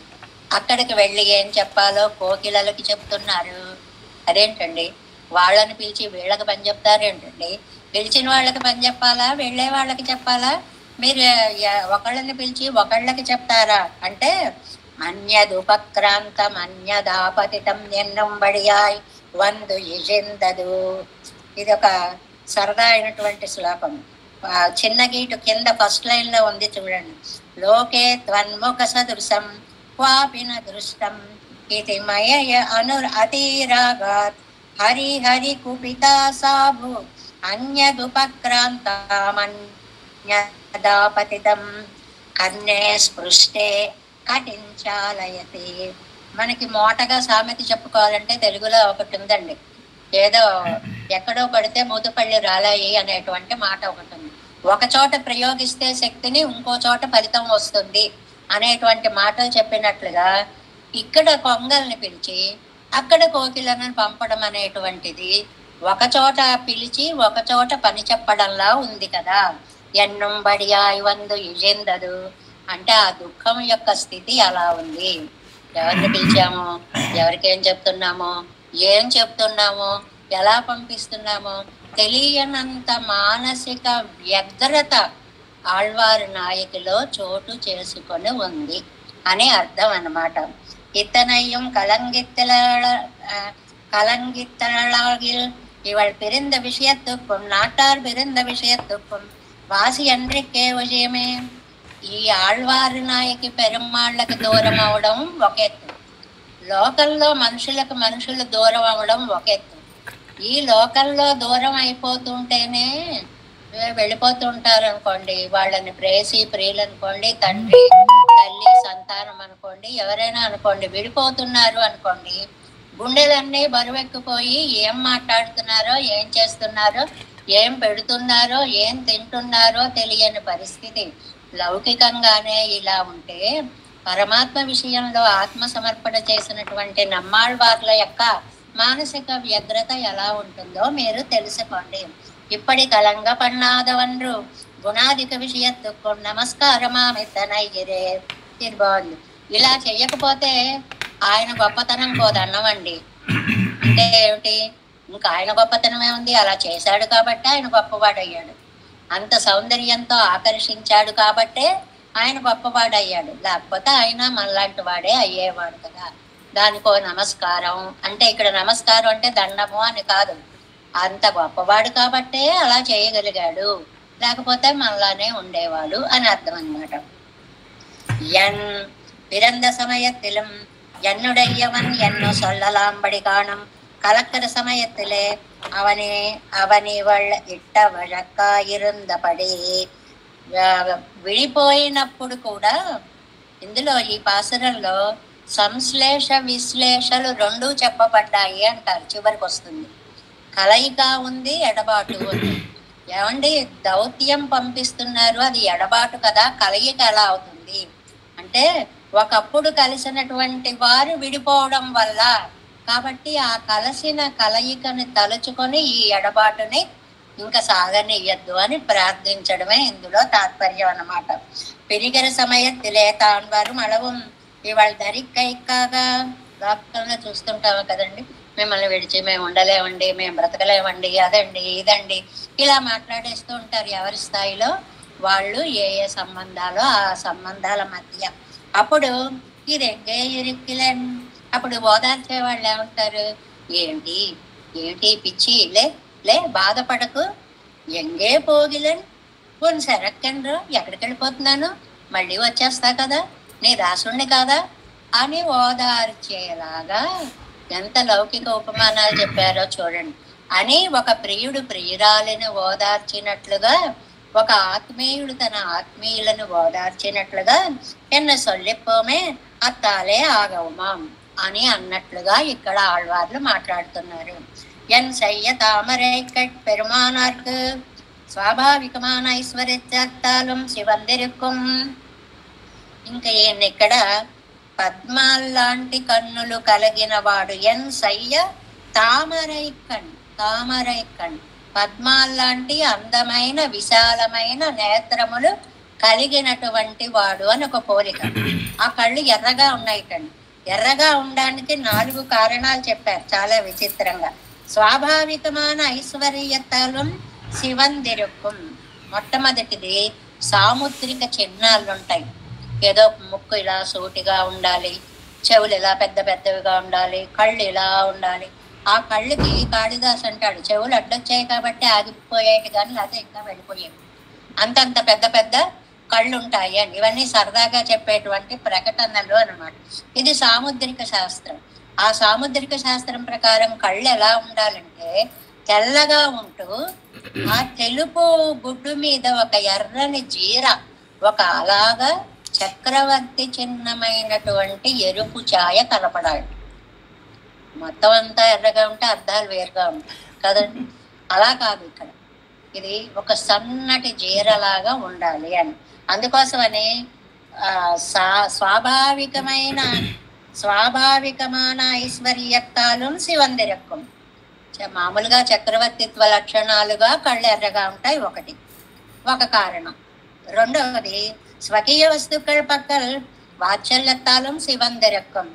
అక్కడికి వెళ్ళి ఏం చెప్పాలో కోకిలలకి చెప్తున్నారు. అదేంటండి, వాళ్ళని పిలిచి వీళ్ళకి పని చెప్తారేంటండి? పిలిచిన వాళ్ళకి పని చెప్పాలా, వెళ్ళే వాళ్ళకి చెప్పాలా? మీరు ఒకళ్ళని పిలిచి ఒకళ్ళకి చెప్తారా అంటే అన్యదుపక్రాంతం అన్యదాపతితం ఎన్నంబడియాయ్ వందు ఇజిందదు. ఇది ఒక సరదా అయినటువంటి శ్లోకం. చిన్న గీటు కింద ఫస్ట్ లైన్ లో ఉంది చూడండి. లోకే త్వన్ముఖ సదృశం క్వాపిన దృష్టం ఇది మయ అనుర్ అతిరాగాత్ హరి హరి కుపితా సాభు అన్యదుపక్రాంతమన్యదాపతితం కన్నే స్పృష్టే కటించాలయతి. మనకి మోటగా సామెత చెప్పుకోవాలంటే తెలుగులో ఒకటి ఉందండి, ఏదో ఎక్కడో పడితే మూతపల్లి రాలాయి అనేటువంటి మాట ఒకటి ఉంది. ఒక చోట ప్రయోగిస్తే శక్తిని ఇంకో చోట ఫలితం వస్తుంది అనేటువంటి మాటలు చెప్పినట్లుగా ఇక్కడ కొంగల్ని పిలిచి అక్కడ కోకిలను పంపడం అనేటువంటిది ఒక చోట పిలిచి ఒక చోట పని చెప్పడంలా ఉంది కదా. ఎన్నంబడి వందు ఇజెందదు అంటే ఆ దుఃఖం యొక్క స్థితి అలా ఉంది. ఎవరిని పిలిచామో, ఎవరికేం చెప్తున్నామో, ఏం చెప్తున్నామో, ఎలా పంపిస్తున్నామో తెలియనంత మానసిక వ్యగ్రత ఆళ్వారు నాయకులో చోటు చేసుకొని ఉంది అని అర్థం అన్నమాట. இத்தனையும் கலங்கித்தளாகில் இவள் பிரிந்த விஷயத்துக்கும் நாட்டார் பிரிந்த விஷயத்துக்கும் వాసి ఎండ్రికే విజయమే. ఈ ఆళ్వారి నాయకి పెరుమాళ్ళకి దూరం అవడం ఒక ఎత్తు, లోకల్లో మనుషులు దూరం అవడం ఒక ఎత్తు. ఈ లోకల్లో దూరం అయిపోతుంటేనే వెళ్ళిపోతుంటారు అనుకోండి, వాళ్ళని ప్రేసి ప్రియులు అనుకోండి, తండ్రి తల్లి సంతానం అనుకోండి, ఎవరైనా అనుకోండి, విడిపోతున్నారు అనుకోండి, గుండెలన్నీ బరువెక్కిపోయి ఏం మాట్లాడుతున్నారో, ఏం చేస్తున్నారో, ఏం పెడుతున్నారో, ఏం తింటున్నారో తెలియని పరిస్థితి. లౌకికంగానే ఇలా ఉంటే పరమాత్మ విషయంలో ఆత్మ సమర్పణ చేసినటువంటి నమ్మాళ్వార్ల యొక్క మానసిక వ్యగ్రత ఎలా ఉంటుందో మీరు తెలుసుకోండి. ఇప్పటి కలంగ పన్నాదవన్రు గుణాధిక విషయత్తుకు నమస్కారమామితనయ్యరే. ఇది బాగుంది. ఇలా చెయ్యకపోతే ఆయన గొప్పతనం పోదన్నమండి. అంటే ఏమిటి? ఇంకా ఆయన గొప్పతనమే ఉంది. అలా చేశాడు కాబట్టి ఆయన గొప్పవాడయ్యాడు. అంత సౌందర్యంతో ఆకర్షించాడు కాబట్టే ఆయన గొప్పవాడయ్యాడు. లేకపోతే ఆయన మనలాంటి వాడే అయ్యేవాడు కదా. దానికో నమస్కారం అంటే, ఇక్కడ నమస్కారం అంటే దండము అని కాదు, అంత గొప్పవాడు కాబట్టే అలా చేయగలిగాడు, లేకపోతే మనలానే ఉండేవాడు అని అర్థం అన్నమాట. ఎన్ பிறந்த சமயத்திலும் என்னுடையவன் என்னோ சொல்லலாம்படி காணும் கலக்கர சமயத்திலே அவனிவள் ఇట్ట వழக்காயிருந்தபடி. విడిపోయినప్పుడు కూడా ఇందులో ఈ పాసురంలో సంశ్లేష విశ్లేషలు రెండూ చెప్పబడ్డాయి అంటారు. చివరికి వస్తుంది కలయిక ఉంది, ఎడబాటు ఉంది. ఏమండి, దౌత్యం పంపిస్తున్నారు, అది ఎడబాటు కదా, కలయిక ఎలా అవుతుంది అంటే ఒకప్పుడు కలిసినటువంటి వారు విడిపోవడం వల్ల. కాబట్టి ఆ కలిసిన కలయికని తలుచుకొని ఈ ఎడబాటుని ఇంకా సాగనియ్యద్దు అని ప్రార్థించడమే ఇందులో తాత్పర్యం అన్నమాట. పెరిగిన సమయత్తిలే తాన్వారు మళవం ఇవాళ ధరిక్కైక్కాగా లోకంలో చూస్తుంటాము కదండి, మిమ్మల్ని విడిచి మేము ఉండలేమండి, మేము బ్రతకలేమండి, అదండి ఇదండి ఇలా మాట్లాడేస్తూ ఉంటారు. ఎవరి స్థాయిలో వాళ్ళు ఏ ఏ సంబంధాలు ఆ సంబంధాల మధ్య. అప్పుడు ఇదెంగే ఇరుక్కిలేన్, అప్పుడు ఓదార్చే వాళ్ళు ఏమంటారు, ఏంటి ఏంటి పిచ్చి, లే లే బాధపడకు, ఎంగే పోగిలేన్ పోను సరక్కండ్రు, ఎక్కడికి వెళ్ళిపోతున్నాను, మళ్ళీ వచ్చేస్తా కదా, నీ దాసుణ్ణి కాదా అని ఓదార్చేలాగా ఎంత లౌకిక ఉపమానాలు చెప్పారో చూడండి. అని ఒక ప్రియుడు ప్రియురాలిని ఓదార్చినట్లుగా, ఒక ఆత్మీయుడు తన ఆత్మీయులను ఓదార్చినట్లుగా ఎన్న సొల్లిపోమే అత్తాలే ఆగవుమాం అని అన్నట్లుగా ఇక్కడ ఆళ్వార్లు మాట్లాడుతున్నారు. ఎన్ సయ్య తామరైకట్ పెరుమానార్కు స్వాభావికమాన ఐశ్వర్యత్తాలం శివందిరుక్కుం. ఇంకా ఈయన ఇక్కడ పద్మాల్లాంటి కన్నులు కలిగిన వాడు. ఎన్ సయ్య తామరైకణ్, తామరైకణ్ పద్మాల్లాంటి అందమైన విశాలమైన నేత్రములు కలిగినటువంటి వాడు అని ఒక పోలిక. ఆ కళ్ళు ఎర్రగా ఉన్నాయి కండి. ఎర్రగా ఉండడానికి 4 కారణాలు చెప్పారు చాలా విచిత్రంగా. స్వాభావికమైన ఐశ్వర్యతలం శివందిరుక్కుం. మొట్టమొదటిది సాముద్రిక చిహ్నాలు ఉంటాయి. ఏదో ముక్కు ఇలా సూటిగా ఉండాలి, చెవులు ఇలా పెద్ద పెద్దవిగా ఉండాలి, కళ్ళు ఇలా ఉండాలి. ఆ కళ్ళుకి కాళిదాస్ అంటాడు, చెవులు అడ్డొచ్చాయి కాబట్టి ఆగిపోయాయి కానీ అదే ఇంకా వెళ్ళిపోయాయి, అంతంత పెద్ద పెద్ద కళ్ళు ఉంటాయి అని. ఇవన్నీ సరదాగా చెప్పేటువంటి ప్రకటనలు అన్నమాట. ఇది సాముద్రిక శాస్త్రం. ఆ సాముద్రిక శాస్త్రం ప్రకారం కళ్ళు ఎలా ఉండాలంటే తెల్లగా ఉంటూ ఆ తెలుపు గుడ్డు మీద ఒక ఎర్రని జీర, ఒక అలాగా చక్రవర్తి చిహ్నమైనటువంటి ఎరుపు ఛాయ కనపడాలి. మొత్తం అంతా ఎర్రగా ఉంటే అర్థాలు వేరుగా ఉంటాయి కదండి. అలా కాదు, ఇక్కడ ఇది ఒక సన్నటి జీరలాగా ఉండాలి అని. అందుకోసమని స్వాభావికమైన ఐశ్వర్యత్తాలు శివందిరక్కం. మామూలుగా చక్రవర్తిత్వ లక్షణాలుగా కళ్ళు ఎర్రగా ఉంటాయి, ఒక కారణం. రెండవది స్వకీయ వస్తువుల పక్కల వాత్సల్యత్తాలం శివందిరక్కం.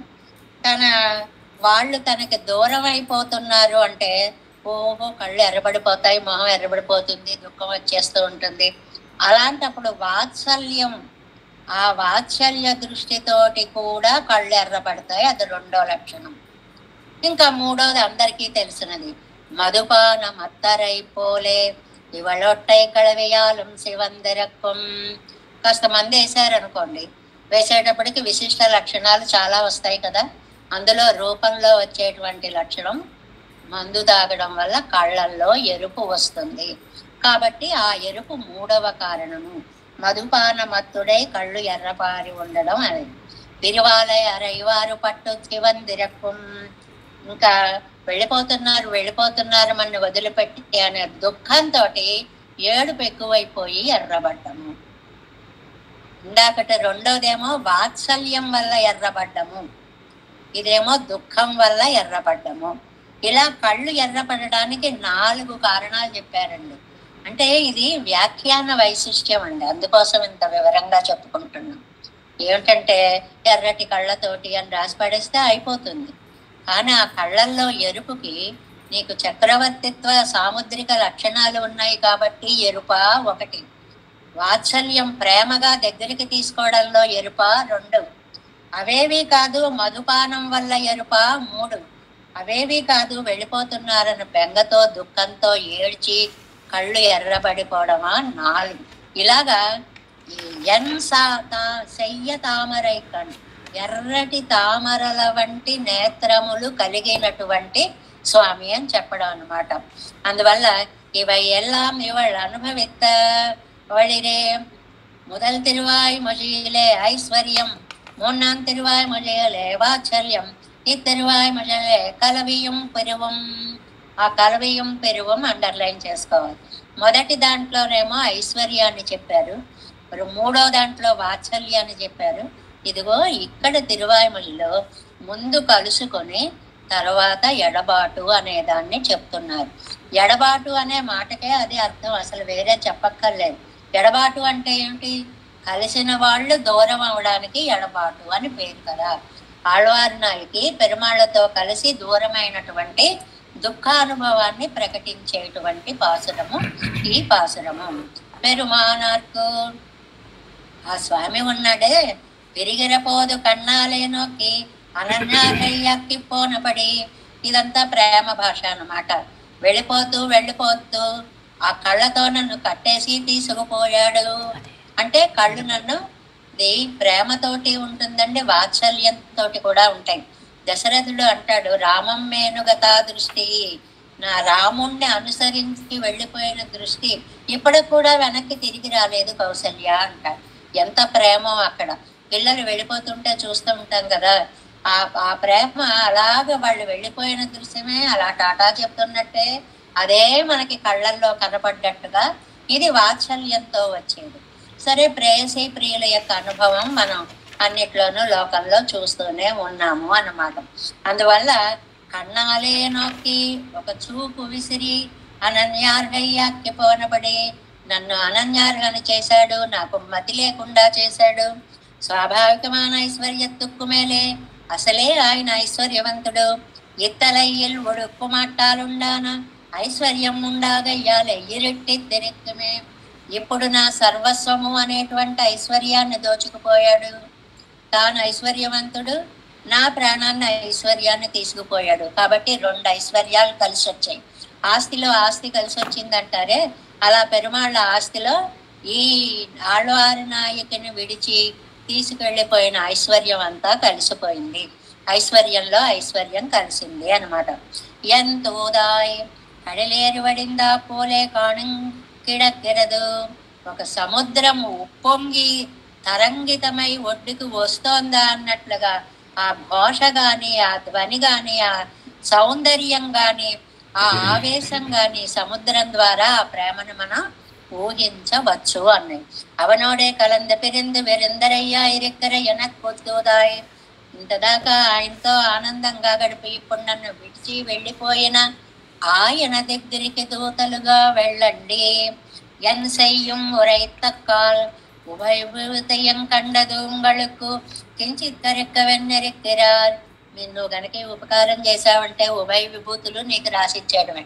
వాళ్ళు తనకి దూరం అయిపోతున్నారు అంటే ఓహో కళ్ళు ఎర్రబడిపోతాయి, మొహం ఎర్రబడిపోతుంది, దుఃఖం వచ్చేస్తూ ఉంటుంది. అలాంటప్పుడు వాత్సల్యం, ఆ వాత్సల్య దృష్టితోటి కూడా కళ్ళు ఎర్రబడతాయి. అది 2వ లక్షణం. ఇంకా 3వది అందరికీ తెలిసినది, మధుపాన మత్తరైపోలే ఇవళొట్టై కళవేయాలం శివందరకం. కాస్త మంది వేసారనుకోండి, వేసేటప్పటికి విశిష్ట లక్షణాలు చాలా వస్తాయి కదా. అందులో రూపంలో వచ్చేటువంటి లక్షణం మందు తాగడం వల్ల కళ్ళల్లో ఎరుపు వస్తుంది. కాబట్టి ఆ ఎరుపు మూడవ కారణము. మధుపాన మత్తుడై కళ్ళు ఎర్రపారి ఉండడం అనేది. విరివాలయ అరైవారు పట్టు శివందిరకం. ఇంకా వెళ్ళిపోతున్నారు మన వదిలిపెట్టి అనే దుఃఖంతో ఏడుపు ఎక్కువైపోయి ఎర్రబడ్డము. ఇందాకటి రెండోదేమో వాత్సల్యం వల్ల ఎర్రబడ్డము, ఇదేమో దుఃఖం వల్ల ఎర్రబడ్డము. ఇలా కళ్ళు ఎర్రపడడానికి 4 కారణాలు చెప్పారండి. అంటే ఇది వ్యాఖ్యాన వైశిష్ట్యం అండి, అందుకోసం ఇంత వివరంగా చెప్పుకుంటున్నాం. ఏమిటంటే ఎర్రటి కళ్ళతోటి అని రాసి పడేస్తే అయిపోతుంది. కానీ ఆ కళ్ళల్లో ఎరుపుకి నీకు చక్రవర్తిత్వ సాముద్రిక లక్షణాలు ఉన్నాయి కాబట్టి ఎరుప ఒకటి, వాత్సల్యం ప్రేమగా దగ్గరికి తీసుకోవడంలో ఎరుప 2, అవేవి కాదు మధుపానం వల్ల ఎరుప 3, అవేవి కాదు వెళ్ళిపోతున్నారన్న బెంగతో దుఃఖంతో ఏడ్చి కళ్ళు ఎర్రబడిపోవడమా 4. ఇలాగా శయ్య తామరై కణ్, ఎర్రటి తామరల వంటి నేత్రములు కలిగినటువంటి స్వామి అని చెప్పడం అన్నమాట. అందువల్ల ఇవై ఎల్లాం ఇవళ్ అనుభవిత్త వళిరే முதல் திருவாய் மொழியிலே ஐஸ்வர்யம், 3ஆம் திருவாய் மொழியிலே வாத்சல்யம், இத்திருవాయి మொழியிலே కలవియం పెరువం. ఆ కలవియం పెరువం అండర్లైన్ చేసుకోవాలి. మొదటి దాంట్లోనేమో ఐశ్వర్యాన్ని చెప్పారు, మరి 3వ దాంట్లో వాత్సల్యాన్ని చెప్పారు. ఇదిగో ఇక్కడ తిరువాయిమొழிలో ముందు కలుసుకొని తర్వాత ఎడబాటు అనే దాన్ని చెప్తున్నారు. ఎడబాటు అనే మాటకే అది అర్థం, అసలు వేరే చెప్పక్కర్లేదు. ఎడబాటు అంటే ఏమిటి? కలిసిన వాళ్ళు దూరం అవడానికి ఎడబాటు అని పేరు కదా. ఆళ్వారి నాయకి పెరుమాళ్లతో కలిసి దూరమైనటువంటి దుఃఖానుభవాన్ని ప్రకటించేటువంటి పాసురము ఈ పాసురము. పెరుమానార్కు ఆ స్వామి ఉన్నాడే, విరిగిరపోదు కన్నాలే నొక్కి అనన్యాకి పోనపడి. ఇదంతా ప్రేమ భాష అన్నమాట. వెళ్ళిపోతూ ఆ కళ్ళతో నన్ను కట్టేసి తీసుకుపోయాడు అంటే కళ్ళు నన్ను ప్రేమతోటి ఉంటుందండి, వాత్సల్యంతో కూడా ఉంటాయి. దశరథుడు అంటాడు, రామం మేనుగతా దృష్టి, నా రాముణ్ణి అనుసరించి వెళ్ళిపోయిన దృష్టి ఇప్పటికి కూడా వెనక్కి తిరిగి రాలేదు కౌసల్య అంటాడు. ఎంత ప్రేమో అక్కడ. పిల్లలు వెళ్ళిపోతుంటే చూస్తూ ఉంటాం కదా, ఆ ప్రేమ అలాగ వాళ్ళు వెళ్ళిపోయిన దృశ్యమే అలా టాటా చెప్తున్నట్టే అదే మనకి కళ్ళల్లో కనపడ్డట్టుగా ఇది వాత్సల్యంతో వచ్చేది. సరే, ప్రేయసి ప్రియుల యొక్క అనుభవం మనం అన్నిట్లోనూ లోకంలో చూస్తూనే ఉన్నాము అన్నమాట. అందువల్ల కన్నాలే నొక్కి ఒక చూపు విసిరి అనన్యార్హయ్యాక్కి పోనబడి నన్ను అనన్యార్హని చేశాడు, నాకు మతి లేకుండా చేశాడు. స్వాభావికమైన ఐశ్వర్యత్తుక్కుమేలే, అసలే ఆయన ఐశ్వర్యవంతుడు. ఇత్తలయ్యల్ ఒడుక్కు మాట్టాలుండాన ఐశ్వర్యం ఉండాగయ్యాలి ఇరుట్టి తిరిక్కుమే. ఇప్పుడు నా సర్వస్వము అనేటువంటి ఐశ్వర్యాన్ని దోచుకుపోయాడు. తాను ఐశ్వర్యవంతుడు, నా ప్రాణాన్ని ఐశ్వర్యాన్ని తీసుకుపోయాడు. కాబట్టి 2 ఐశ్వర్యాలు కలిసి వచ్చాయి. ఆస్తిలో ఆస్తి కలిసి వచ్చిందంటారే, అలా పెరుమాళ్ళ ఆస్తిలో ఈ ఆళ్వారి నాయకుని విడిచి తీసుకెళ్లిపోయిన ఐశ్వర్యం అంతా కలిసిపోయింది. ఐశ్వర్యంలో ఐశ్వర్యం కలిసింది అనమాట. ఎంతోదాయ్ కడలేరు వడిందా పోలే కాణం కిడక్కిరదు. ఒక సముద్రం ఉప్పొంగి తరంగితమై ఒడ్డుకు వస్తోందా అన్నట్లుగా ఆ ఘోష గాని, ఆ ధ్వని గాని, ఆ సౌందర్యం గాని, ఆ ఆవేశం గాని సముద్రం ద్వారా ఆ ప్రేమను మనం ఊహించవచ్చు అన్నాయి. అవనోడే కలంద పిరిందు వెరిందరయ్యా ఇరెక్కర ఎనక్కొద్దుదాయి. ఇంతదాకా ఆయనతో ఆనందంగా గడిపి ఇప్పుడు నన్ను విడిచి వెళ్ళిపోయిన ఆయన దగ్గరికి దూతలుగా వెళ్ళండి. ఎన్ செய்யும் உரைத்தக்கால் உபயோகித்தையும் కండదు உங்களுக்கு కించిత్ కరెక్క వెన్నెరెక్కిరార్. నువ్వు గనక ఉపకారం చేశావంటే ఉభయ విభూతులు నీకు రాసిచ్చాడమే,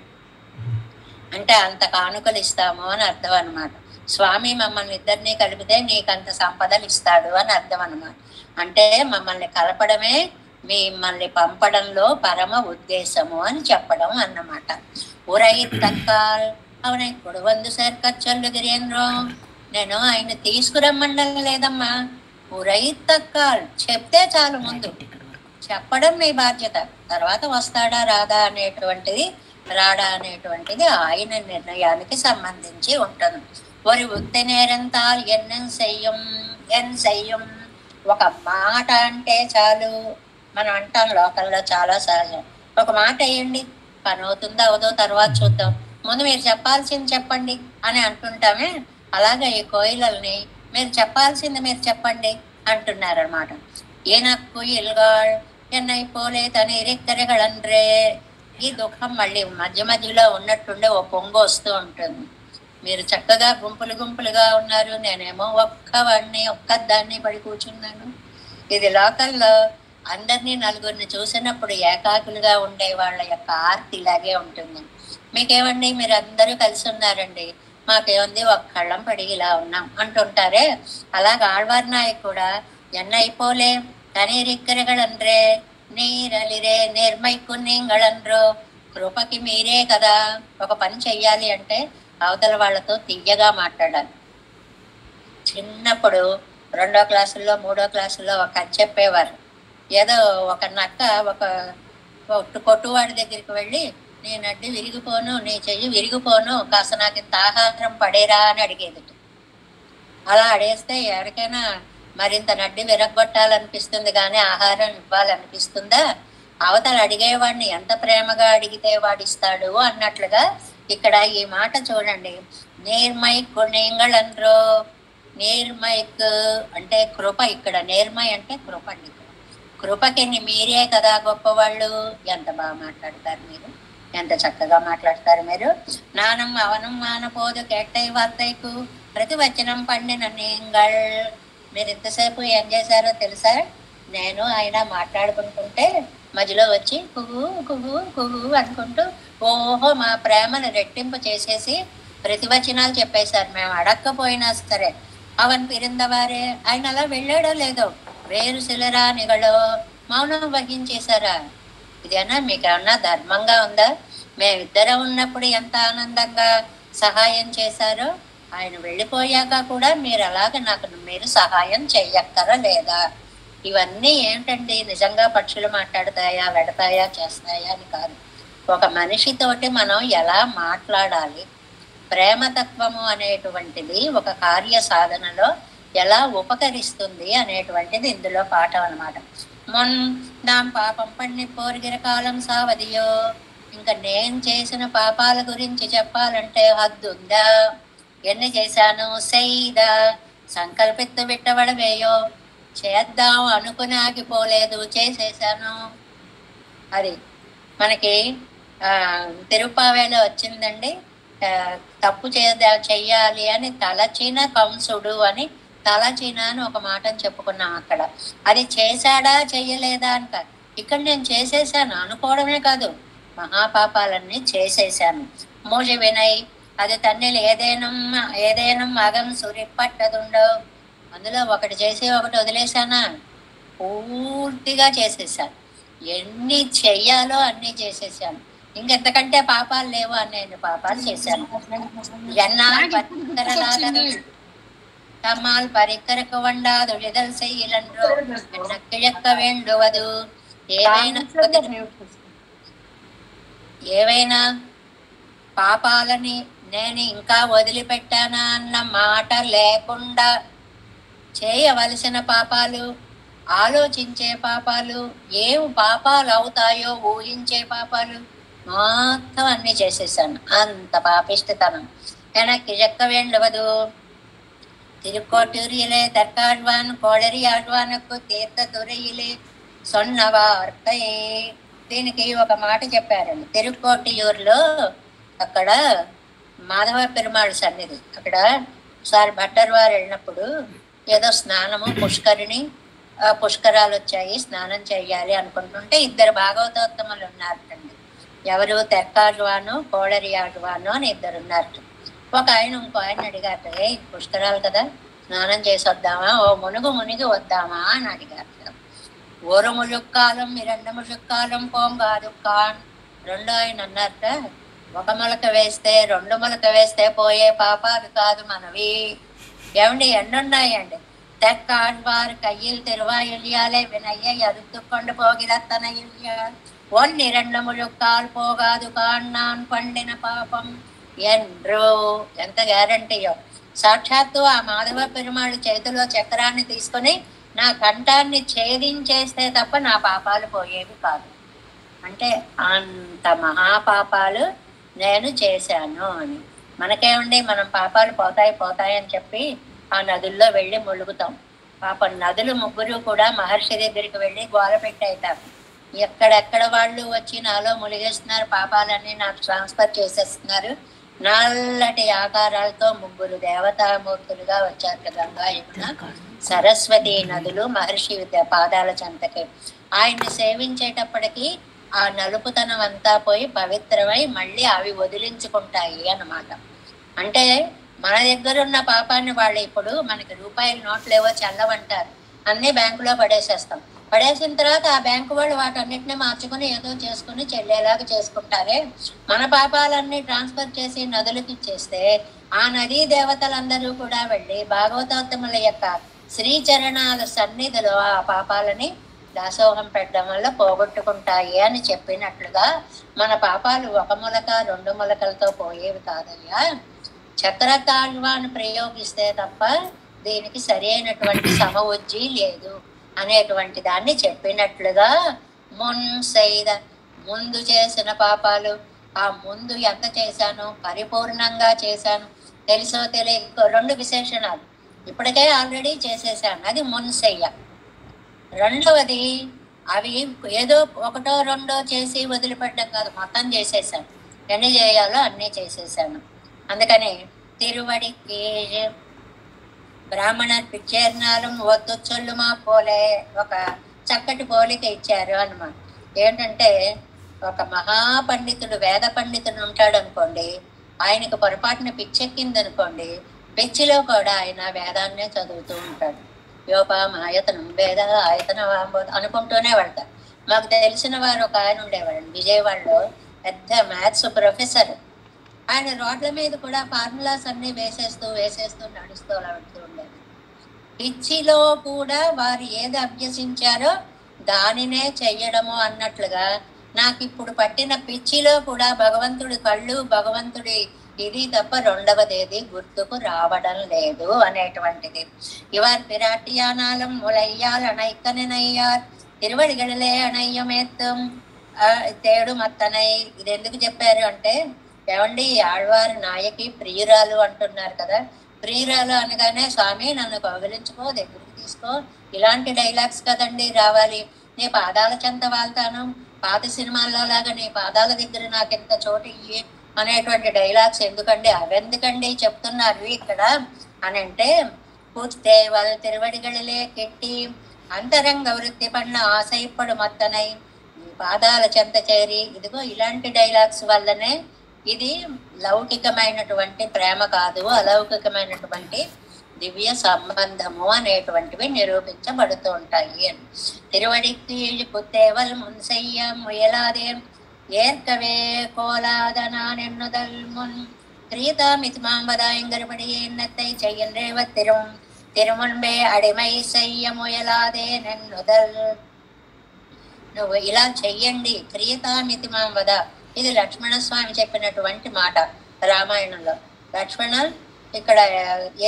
అంటే అంత కానుకలు ఇస్తాము అని అర్థం అనమాట. స్వామి మమ్మల్ని ఇద్దరిని కలిపితే నీకంత సంపదలు ఇస్తాడు అని అర్థం అనమాట. అంటే మమ్మల్ని కలపడమే మిమ్మల్ని పంపడంలో పరమ ఉద్దేశము అని చెప్పడం అన్నమాట. ఉరై తక్కాల్ ಅವನ ಕೊಡುವಂದು ಸೇర్కొచ్చల్లుగిరేంద్రో నేను ఆయన తీసుకురమ్మండం లేదమ్మా, ఉరైతక్కాల్ చెప్తే చాలు, ముందు చెప్పడం మీ బాధ్యత, తర్వాత వస్తాడా రాదా అనేటువంటిది రాడా అనేటువంటిది ఆయన నిర్ణయానికి సంబంధించి ఉంటుంది. ஒரு உக்தி நேரந்தால் ఎన్నెన్ చెయ్యం ఎన్ చెయ్యం. ఒక మాట అంటే చాలు, మనం అంటాం లోకల్లో చాలా సహజం, ఒక మాట వేయండి పని అవుతుందో అవదో తర్వాత చూద్దాం, ముందు మీరు చెప్పాల్సింది చెప్పండి అని అంటుంటామే. అలాగే ఈ కోయిలల్ని మీరు చెప్పాల్సింది మీరు చెప్పండి అంటున్నారనమాట. ఈనక్కు ఇల్గాళ్ ఎన్నైపోలే తన ఇరిక్కరగలండ్రే. ఈ దుఃఖం మళ్ళీ మధ్య మధ్యలో ఉన్నట్టుండే ఓ పొంగు వస్తూ ఉంటుంది. మీరు చక్కగా గుంపులు గుంపులుగా ఉన్నారు, నేనేమో ఒక్కదాన్ని పడి కూర్చున్నాను. ఇది లోకల్లో అందరినీ నలుగురిని చూసినప్పుడు ఏకాకులుగా ఉండే వాళ్ళ యొక్క ఆర్తి ఇలాగే ఉంటుంది. మీకేమండి మీరు అందరూ కలిసి ఉన్నారండి, మాకేముంది ఒక్కళ్ళం పడి ఇలా ఉన్నాం అంటుంటారే. అలాగ ఆళ్వార్ నాయక్ కూడా ఎన్నైపోలే తనీరిక్కరగలండ్రే నీరలిరే నిర్మైకు నీంగళండ్రో. కృపకి మీరే కదా. ఒక పని చెయ్యాలి అంటే అవతల వాళ్ళతో తీయగా మాట్లాడాలి. చిన్నప్పుడు 2వ క్లాసుల్లో 3వ క్లాసుల్లో ఒక కథ చెప్పేవారు. ఏదో ఒక నక్క ఒక కొట్టువాడి దగ్గరికి వెళ్ళి, నీ నడ్డి విరిగిపోను, నీ చెయ్యి విరిగిపోను, కాస్త నాకు ఇంత ఆహారం పడేరా అని అడిగేది. అలా అడేస్తే ఎవరికైనా మరింత నడ్డి విరగొట్టాలనిపిస్తుంది కానీ ఆహారం ఇవ్వాలనిపిస్తుందా? అవతల అడిగేవాడిని ఎంత ప్రేమగా అడిగితే వాడిస్తాడు అన్నట్లుగా ఇక్కడ ఈ మాట చూడండి. నేర్మైక్ నీంగళండ్రో. నేర్మైక్ అంటే కృప, ఇక్కడ నేర్మై అంటే కృప అండి. కృపకి మీరే కదా గొప్పవాళ్ళు. ఎంత బాగా మాట్లాడతారు మీరు, ఎంత చక్కగా మాట్లాడతారు మీరు. నానం అవనం మానపోదు కేట్టై వార్తైకు ప్రతి వచనం పండిన నీంగళ్. మీరు ఇంతసేపు ఏం చేశారో తెలుసా? నేను ఆయన మాట్లాడుకుంటుంటే మధ్యలో వచ్చి కుహు కుహు కుహు అనుకుంటూ ఓహో మా ప్రేమను రెట్టింపు చేసేసి ప్రతివచనాలు చెప్పేశారు. మేము అడక్కపోయినా సరే అవన్ పిరిందవారే. ఆయన అలా వెళ్ళాడో లేదో, వేరు శిలరా నిగలో మౌనం వహించేశారా? ఇదేనా మీకేమన్నా ధర్మంగా ఉందా? మేమిద్దరం ఉన్నప్పుడు ఎంత ఆనందంగా సహాయం చేశారో, ఆయన వెళ్ళిపోయాక కూడా మీరు అలాగ నాకు మీరు సహాయం చెయ్యక్కరా లేదా? ఇవన్నీ ఏంటండి? నిజంగా పక్షులు మాట్లాడతాయా, వెడతాయా, చేస్తాయా అని కాదు. ఒక మనిషితోటి మనం ఎలా మాట్లాడాలి, ప్రేమతత్వము అనేటువంటిది ఒక కార్య సాధనలో ఎలా ఉపకరిస్తుంది అనేటువంటిది ఇందులో పాఠం అనమాట. దాం పాపం పన్ని పోరిగిర కాలం సావదియో. ఇంకా నేను చేసిన పాపాల గురించి చెప్పాలంటే హద్దుందా? ఎన్ని చేశాను సైదా సంకల్పిత్తు విట్టబడవేయో. చేద్దాం అనుకుని ఆగిపోలేదు, చేసేసాను. అది మనకి తిరుపావేలో వచ్చిందండి. తప్పు చెయ్యాలి అని తలచిన కంసుడు అని, తలచిన అని ఒక మాటను చెప్పుకున్నాం అక్కడ. అది చేశాడా చెయ్యలేదా అంట. ఇక్కడ నేను చేసేసాను అనుకోవడమే కాదు, మహాపాపాలన్నీ చేసేసాను. మూజ వినయ్ అది తన్నెలు ఏదైనా మగం సురిపట్టదుండో. అందులో ఒకటి చేసి ఒకటి వదిలేసానా? పూర్తిగా చేసేసాను. ఎన్ని చెయ్యాలో అన్ని చేసేసాను. ఇంకెంతకంటే పాపాలు లేవు అన్ని పాపాలు చేశాను. తమ్మాల్ పరిక్కరకు వండాదు ఎదల్ చెయ్యలండ్రో కిழக்க వేండువదు. ఏవైనా పాపాలని నేను ఇంకా వదిలిపెట్టానా అన్న మాట లేకుండా చేయవలసిన పాపాలు, ఆలోచించే పాపాలు, ఏం పాపాలు అవుతాయో ఊహించే పాపాలు మొత్తం అన్ని చేసేసాను. అంత పాపిష్టతనం எனக்கு இழக்க வேண்டுவது. திருக்கோட்டூரிலே தற்காழ்வான் கோளரி ఆళ్వానకు తీర్థతురయిలే సొన్న వార్తే. దీనికి ఒక మాట చెప్పారండి. తిరుక్కోటియూరులో అక్కడ మాధవ పెరుమాళ్ సన్నిధి, అక్కడ ఒకసారి భట్టర్ వారు వెళ్ళినప్పుడు ఏదో స్నానము పుష్కరాలు వచ్చాయి, స్నానం చెయ్యాలి అనుకుంటుంటే 2 భాగవతోత్తములు ఉన్నారటండి. ఎవరు? తెక్కాళ్వాను కోళరి ఆళ్వాను అని 2 ఉన్నారట. ఒక ఆయన ఇంకో ఆయన అడిగారట, పుష్కరాలు కదా స్నానం చేసి వద్దామా, ఓ మునిగి వద్దామా అని అడిగారట. ఓరు ముழுக்காలం 2 ముழுக்காలం పోంగాదు కాన్. రెండో ఆయన అన్నారట, ఒక మొలక వేస్తే 2 మొలక వేస్తే పోయే పాపాలు కాదు మనవి. ఏమండి ఎన్నున్నాయండి. తెక్కాழ்వార్ கையில் திருவாயில்யாலே வினையை அறுத்து கொண்டு போகிறத்தனையில் ஒன்னிரண்டு முழுக்கால் పోగాదు కాన్నాన్ పండిన పాపం ఎండ్రో. ఎంత గ్యారంటీయో. సాక్షాత్తు ఆ మాధవ పెరుమాళి చేతిలో చక్రాన్ని తీసుకొని నా కంఠాన్ని ఛేదించేస్తే తప్ప నా పాపాలు పోయేవి కాదు. అంటే అంత మహాపాపాలు నేను చేశాను అని. మనకేమండి, మనం పాపాలు పోతాయి అని చెప్పి ఆ నదుల్లో వెళ్ళి ముಳುగుతాం. పాపం నదులు ముగ్గురు కూడా మహర్షి దగ్గరికి వెళ్ళి గోల పెట్టేస్తారు. ఎక్కడెక్కడ వాళ్ళు వచ్చి నాలో ములిగేస్తున్నారు, పాపాలన్నీ నాకు ట్రాన్స్ఫర్ చేసేస్తున్నారు. నల్లటి ఆకారాలతో ముగ్గురు దేవతామూర్తులుగా వచ్చారు. గంగా, యమున, సరస్వతి నదులు మహర్షి పాదాల చెంతకి. ఆయన్ని సేవించేటప్పటికి ఆ నలుపుతనం అంతా పోయి పవిత్రమై మళ్ళీ అవి వదిలించుకుంటాయి అన్నమాట. అంటే మన దగ్గర ఉన్న పాపాన్ని వాళ్ళు ఇప్పుడు మనకి రూపాయల నోట్లు ఏవో చల్లవంటారు, అన్నీ బ్యాంకులో పడేసేస్తాం. పడేసిన తర్వాత ఆ బ్యాంకు వాళ్ళు వాటన్నిటిని మార్చుకుని ఏదో చేసుకుని చెల్లేలాగా చేసుకుంటారే. మన పాపాలన్నీ ట్రాన్స్ఫర్ చేసి నదులకి ఇచ్చేస్తే ఆ నదీ దేవతలందరూ కూడా వెళ్ళి భాగవతోత్తముల యొక్క శ్రీచరణాల సన్నిధిలో ఆ పాపాలని దాసోహం పెట్టడం వల్ల పోగొట్టుకుంటాయి అని చెప్పినట్లుగా మన పాపాలు 1 మొలక 2 మొలకలతో పోయేవి కాదయ్యా. చక్రతాళ్వాన్ని ప్రయోగిస్తే తప్ప దీనికి సరి అయినటువంటి సమవుజ్జి లేదు అనేటువంటి దాన్ని చెప్పినట్లుగా ముందు చేసిన పాపాలు, ఆ ముందు ఎంత చేశాను, పరిపూర్ణంగా చేశాను, తెలుసో తెలియకో 2 విశేషణాలు ఇప్పటికే ఆల్రెడీ చేసేసాను, అది మున్సయ్య. రెండవది అవి ఏదో 1, 2 చేసి వదిలిపెట్టడం కాదు, మొత్తం చేసేసాను. ఎన్ని చేయాలో అన్నీ చేసేసాను. అందుకని తిరువడికి బ్రాహ్మణర్ పిచ్చేర్నాలం వద్దు చొల్లుమా పోలే ఒక చక్కటి పోలిక ఇచ్చారు అన్నమాట. ఏంటంటే ఒక మహాపండితుడు, వేద పండితుడు ఉంటాడు అనుకోండి, ఆయనకు పొరపాటున పిచ్చెక్కింది అనుకోండి, పిచ్చిలో కూడా ఆయన వేదాన్నే చదువుతూ ఉంటాడు. యోపాం ఆయతనం వేద ఆయతనం అనుకుంటూనే పడతారు. మాకు తెలిసిన వారు ఒక ఆయన ఉండేవాడు విజయవాడలో, పెద్ద మ్యాథ్స్ ప్రొఫెసర్. ఆయన రోడ్ల మీద కూడా ఫార్ములాస్ అన్ని వేసేస్తూ నడుస్తూ అలా పెడుతూ ఉండేది. పిచ్చిలో కూడా వారు ఏది అభ్యసించారో దానినే చెయ్యడము అన్నట్లుగా నాకు ఇప్పుడు పట్టిన పిచ్చిలో కూడా భగవంతుడి కళ్ళు, భగవంతుడి ఇది తప్ప రెండవదేది గుర్తుకు రావడం లేదు అనేటువంటిది. ఇవార్ పిరాటియానాలం ములయ్యాల్ అనైక్కనయ్యార్ తిరువడిగడలే అనయ్యమేత్తం తేడు మత్తనై. ఇది ఎందుకు చెప్పారు అంటే, ఏమండి ఆళ్వారు నాయకి ప్రియురాలు అంటున్నారు కదా, ప్రియురాలు అనగానే స్వామి నన్ను కౌగిలించుకో, దగ్గరికి తీసుకో, ఇలాంటి డైలాగ్స్ కదండి రావాలి. నీ పాదాల చెంత వాళ్తాను, పాత సినిమాల్లో లాగా నీ పాదాల దగ్గర నాకు ఎంత చోటు ఇయ్యి అనేటువంటి డైలాగ్స్ ఎందుకండి, అవెందుకండి చెప్తున్నారు ఇక్కడ అని అంటే, పూర్తే వాళ్ళ తిరువడిగడలే కెట్టి అంతరంగ వృత్తి పడిన ఆశయపడు మత్తనై నీ పాదాల చెంత చేరి. ఇదిగో ఇలాంటి డైలాగ్స్ వల్లనే ఇది లౌకికమైనటువంటి ప్రేమ కాదు, అలౌకికమైనటువంటి దివ్య సంబంధము అనేటువంటివి నిరూపించబడుతూ ఉంటాయి అని. తిరువడికి పుత్తేవల్ మున్సయ్య ముయలాదే ஏற்கவே கோலாதனானென்னுதல் முன் கிரீதாமிதிமாம்பதாயங்கருபடி எண்ணத்தை செய்கின்றேவ తిరుమున్బే అడిమై చెయ్య ముయలాదే నెన్నుదల్. నువ్వు ఇలా చెయ్యండి క్రియతామితిమాంబద. ఇది లక్ష్మణస్వామి చెప్పినటువంటి మాట రామాయణంలో. లక్ష్మణ ఇక్కడ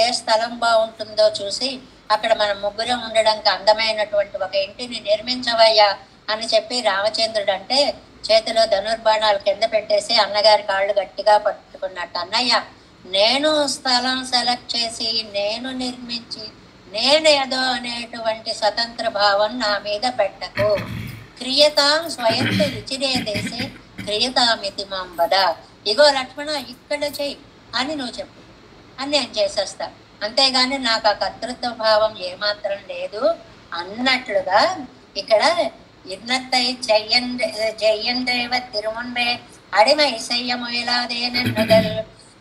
ఏ స్థలం బాగుంటుందో చూసి అక్కడ మనం ముగ్గురం ఉండడానికి అందమైనటువంటి ఒక ఇంటిని నిర్మించవయ్యా అని చెప్పి రామచంద్రుడు అంటే చేతిలో ధనుర్బాణాలు కింద పెట్టేసి అన్నగారి కాళ్ళు గట్టిగా పట్టుకున్నట్టు, అన్నయ్య నేను స్థలం సెలెక్ట్ చేసి నేను నిర్మించి నేనేదో అనేటువంటి స్వతంత్ర భావం నా మీద పెట్టకు. క్రియతాం స్వయంతో రుచిరే దేశే క్రియతామితి మాంబద. ఇగో లక్ష్మణ ఇక్కడ చెయ్యి అని నువ్వు చెప్పు అని నేను చేసేస్తా, అంతేగాని నాకు ఆ కర్తృత్వ భావం ఏమాత్రం లేదు అన్నట్లుగా ఇక్కడ ఇన్నత్తై జయ్యందేవ తిరుమున్బే అడిమై చెయ్యముయలాదేనెన్నుదల్.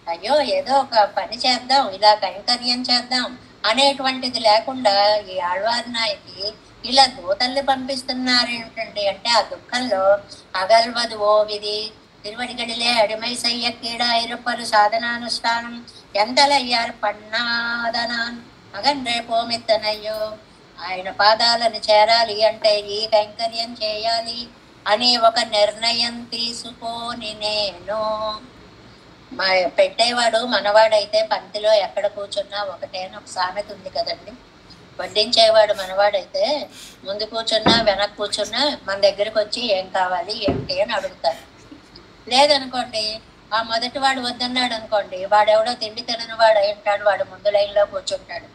అయ్యో ఏదో ఒక పని చేద్దాం, ఇలా కైంకర్యం చేద్దాం అనేటువంటిది లేకుండా ఈ ఆళ్వారి నాయకి ఇలా దూతల్ని పంపిస్తున్నారు ఏమిటండి అంటే, ఆ దుఃఖంలో అగల్వదు ఓ విధి திருவடிகளிலே அடிமை செய்ய கீழாயிருப்பரு சாதனானுஷ்டானம் ఎంతలయ్యారు పన్నాదనాన్ అగండ్రే పోమిత్తనయ్యో. ఆయన పాదాలను చేరాలి అంటే ఈ కైంకర్యం చేయాలి అని ఒక నిర్ణయం తీసుకొని నేను మా పెట్టేవాడు మనవాడైతే పంక్తిలో ఎక్కడ కూర్చున్నా ఒకటే అని ఒక సామెత ఉంది కదండి. వడ్డించేవాడు మనవాడైతే ముందు కూర్చున్నా వెనక్కి కూర్చున్నా మన దగ్గరకు వచ్చి ఏం కావాలి ఏమిటి అని అడుగుతారు. లేదనుకోండి ఆ మొదటి వాడు వద్దన్నాడు అనుకోండి, వాడెవడో తిండి తినని వాడు అయి ఉంటాడు, వాడు ముందు లైన్లో కూర్చుంటాడు.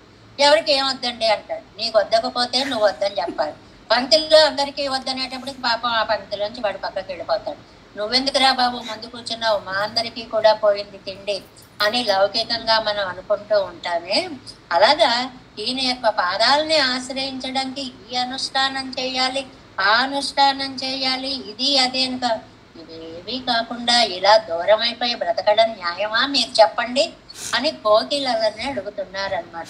ఎవరికి ఏం వద్దండి అంటాడు. నీకు వద్దకపోతే నువ్వు వద్దని చెప్పాలి. పంక్తిలో అందరికీ వద్దనేటప్పటికి పాపం ఆ పంక్తిలోంచి వాడు పక్కకి వెళ్ళిపోతాడు. నువ్వెందుకురా బాబు ముందు కూర్చున్నావు, మా అందరికీ కూడా పోయింది తిండి అని లౌకికంగా మనం అనుకుంటూ ఉంటామే. అలాగా ఈయన యొక్క పాదాలని ఆశ్రయించడానికి ఈ అనుష్ఠానం చేయాలి, ఆ అనుష్ఠానం చేయాలి, ఇది అదేనుక ఇవేవి కాకుండా ఇలా దూరం అయిపోయి బ్రతకడం న్యాయమా మీరు చెప్పండి అని కోకిలనే అడుగుతున్నారనమాట.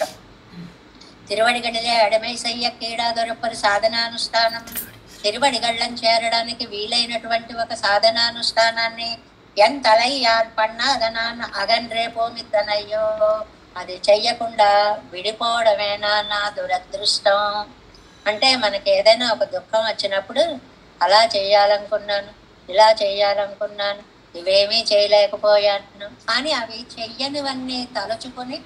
తిరువడిగడిలే అడమై సయ్య కీడా దొరపరి సాధనానుష్ఠానం, తిరువడిగళ్ళం చేరడానికి వీలైనటువంటి ఒక సాధనానుష్ఠానాన్ని ఎంతలయ్యాన్ పన్నాదనాన్న అగన్ రేపోమిద్దనయ్యో, అది చెయ్యకుండా విడిపోవడమేనా నా దురదృష్టం. అంటే మనకి ఏదైనా ఒక దుఃఖం వచ్చినప్పుడు అలా చేయాలనుకున్నాను, ఇలా చేయాలనుకున్నాను, ఇవేమీ చేయలేకపోయాను అని అవి చెయ్యనివన్నీ తలుచుకొని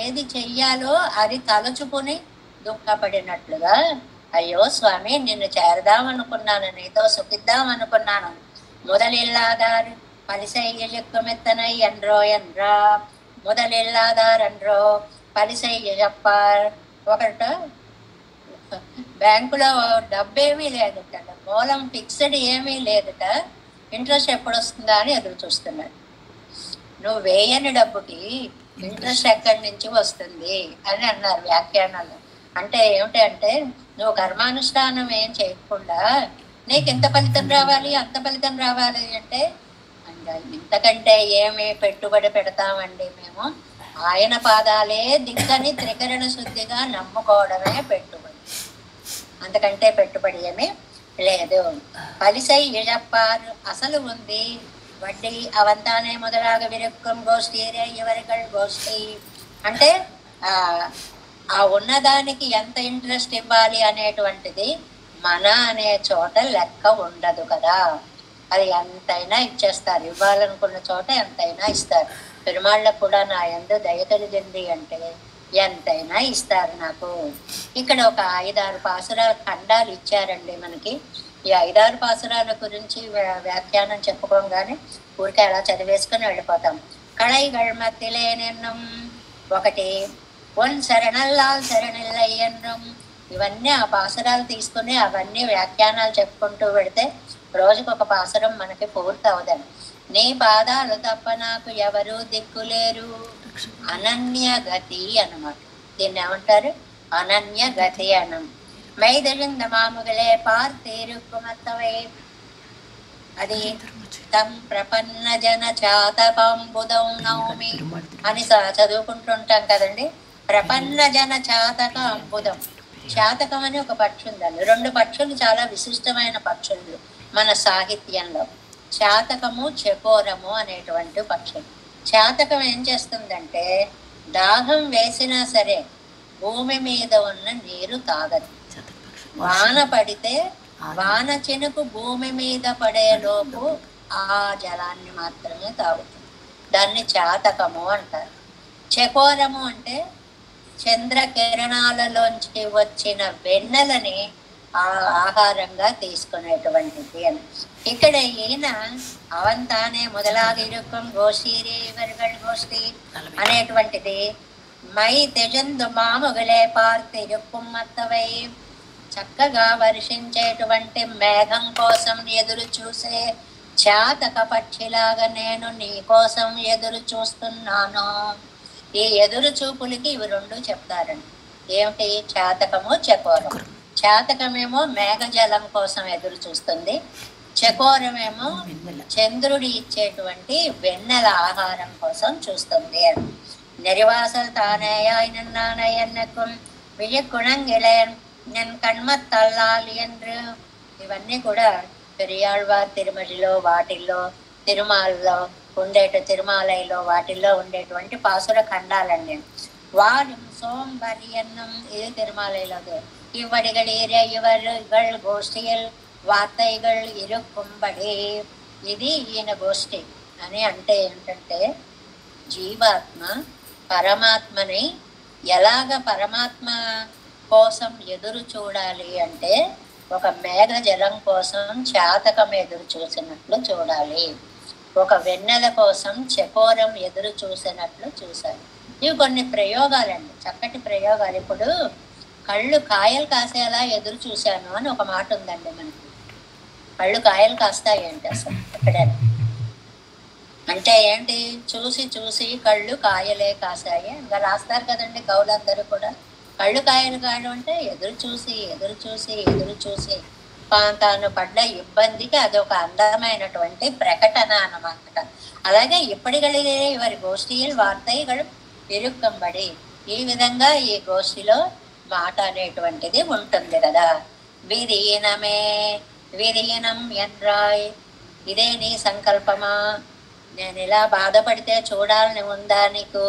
ఏది చెయ్యాలో అది తలుచుకుని దుఃఖపడినట్లుగా, అయ్యో స్వామి నిన్ను చేరదామనుకున్నాను, నీతో సుఖిద్దామనుకున్నాను, முதலில்லாதார் பலிசெய்யெழுக்குமெத்தனை என்றோ என்றா, முதலில்லாதார் என்றో పలిసెయ్యప్పార్. ఒకట బ్యాంకులో డబ్బేమీ లేదుట, మూలం ఫిక్స్డ్ ఏమీ లేదుట, ఇంట్రెస్ట్ ఎప్పుడు వస్తుందా అని ఎదురు చూస్తున్నాడు. నువ్వు వేయని డబ్బుకి ఇంట్రెస్ట్ ఎక్కడి నుంచి వస్తుంది అని అన్నారు వ్యాఖ్యానాలు. అంటే ఏమిటి అంటే నువ్వు కర్మానుష్ఠానం ఏం చేయకుండా నీకు ఇంత ఫలితం రావాలి అంత ఫలితం రావాలి అంటే ఇంతకంటే ఏమి పెట్టుబడి పెడతామండి మేము, ఆయన పాదాలే దిక్కని త్రికరణ శుద్ధిగా నమ్ముకోవడమే పెట్టుబడి, అంతకంటే పెట్టుబడి ఏమీ లేదు. పలిసై ఇழப்பாరు అసలు ఉంది, వడ్డీ అవంతానే మొదలాగ విరుక్కం గోష్ఠి ఎవరికల్ గోష్ఠి అంటే ఆ ఉన్నదానికి ఎంత ఇంట్రెస్ట్ ఇవ్వాలి అనేటువంటిది మన అనే చోట లెక్క ఉండదు కదా. అది ఎంతైనా ఇచ్చేస్తారు, ఇవ్వాలనుకున్న చోట ఎంతైనా ఇస్తారు. పెరుమాళ్ళకు కూడా నా యందు దయ కలిగింది అంటే ఎంతైనా ఇస్తారు నాకు. ఇక్కడ ఒక 5-6 పాసురాల ఖండాలు ఇచ్చారండి మనకి. ఈ 5-6 పాసురాల గురించి వ్యాఖ్యానం చెప్పుకోగానే ఊరికే అలా చదివేసుకొని వెళ్ళిపోతాం. కళైగళ్ మధ్యలే నిన్నం ఒకటి, ఒన్ శరణల్లాల్ శరణిల్లయ్యన్నం. ఇవన్నీ ఆ పాసురాలు తీసుకుని అవన్నీ వ్యాఖ్యానాలు చెప్పుకుంటూ పెడితే రోజుకు ఒక పాసురం మనకి పూర్తి అవదని. నీ పాదాలు తప్ప నాకు ఎవరు దిక్కులేరు, అనన్య గతి అన్నమాట. దీన్ని ఏమంటారు? అనన్య గతి అనం. మైదలింద మాముగలే పార్తీరుక్కుమత్తవై, అది తం ప్రపన్న జన చాతకంబుదం నౌమి అని చదువుకుంటుంటాం కదండి. ప్రపన్న జన చాతక అంబుదం. చాతకం అని ఒక పక్షి ఉందండి. 2 పక్షులు చాలా విశిష్టమైన పక్షులు మన సాహిత్యంలో, చాతకము చకోరము అనేటువంటి పక్షులు. చాతకం ఏం చేస్తుందంటే దాహం వేసినా సరే భూమి మీద ఉన్న నీరు తాగదు. వాన పడితే వాన చినుకు భూమి మీద పడేలోపు ఆ జలాన్ని మాత్రమే తాగుతుంది. దాన్ని చాతకము అంటారు. చకోరము అంటే చంద్ర కిరణాలలోంచి వచ్చిన వెన్నెలని ఆహారంగా తీసుకునేటువంటిది అని. ఇక్కడ ఈయన అవంతానే మొదలాగి ఇరుక్కం గోషీరి ఇవరిగల్ గోష్ఠి అనేటువంటిది మై తెజందు మాముగలే పార్తి ఇరుక్కుమ్మత్తవై, చక్కగా వర్షించేటువంటి మేఘం కోసం ఎదురు చూసే చాతక పక్షిలాగా నేను నీ కోసం ఎదురు చూస్తున్నాను. ఈ ఎదురు చూపులకి ఇవి 2 చెప్తారండి. ఏమిటి? చాతకము చకోరం. చాతకమేమో మేఘజలం కోసం ఎదురు చూస్తుంది, చకోరమేమో చంద్రుడి ఇచ్చేటువంటి వెన్నెల ఆహారం కోసం చూస్తుంది అని. నెరివాసల్ తానేయాయనన్నకుం విజయకుణంగిలయన్ నేను కణ్మత్తల్లాలి என்று ఇవన్నీ కూడా పెరియాళ్వార్ తిరుమలలో వాటిల్లో తిరుమలలో తిరుమాలయలో వాటిల్లో ఉండేటువంటి పాసుర ఖండాలండి. వారం సోంబరియన్నం ఇది తిరుమాలయలో ఇవ్వడిగళీరే ఇవర్ గోష్ఠియల్ వార్తైగళ్ ఇరుక్కుంబడి ఇది ఈయన గోష్ఠి అని. అంటే ఏంటంటే జీవాత్మ పరమాత్మని ఎలాగ పరమాత్మ కోసం ఎదురు చూడాలి అంటే ఒక మేఘ జలం కోసం చాతకం ఎదురు చూసినట్లు చూడాలి, ఒక వెన్నెల కోసం చకోరం ఎదురు చూసినట్లు చూశారు. ఇవి కొన్ని ప్రయోగాలండి, చక్కటి ప్రయోగాలు. ఇప్పుడు కళ్ళు కాయలు కాసేలా ఎదురు చూశాను అని ఒక మాట ఉందండి మనకి. కళ్ళు కాయలు కాస్తాయి అంటే అసలు ఎక్కడైనా అంటే ఏంటి, చూసి చూసి కళ్ళు కాయలే కాసాయి ఇంకా రాస్తారు కదండి కవులందరూ కూడా. కళ్ళు కాయలు కాయడం అంటే ఎదురు చూసి ఎదురు చూసి ఎదురు చూసి తాను పడ్డ ఇబ్బందికి అదొక అందమైనటువంటి ప్రకటన అన్నమాట. అలాగే ఇప్పటిகளிலே ఇవరి గోష్ఠిயில் వార్తైಗಳು ఇరుక్కంబడి ఈ విధంగా ఈ గోష్ఠిలో మాట అనేటువంటిది ఉంటుంది కదా. విరీనమే విరీనం ఎన్రాయ్, ఇదే నీ సంకల్పమా, నేను ఇలా బాధపడితే చూడాలని ఉందా నీకు.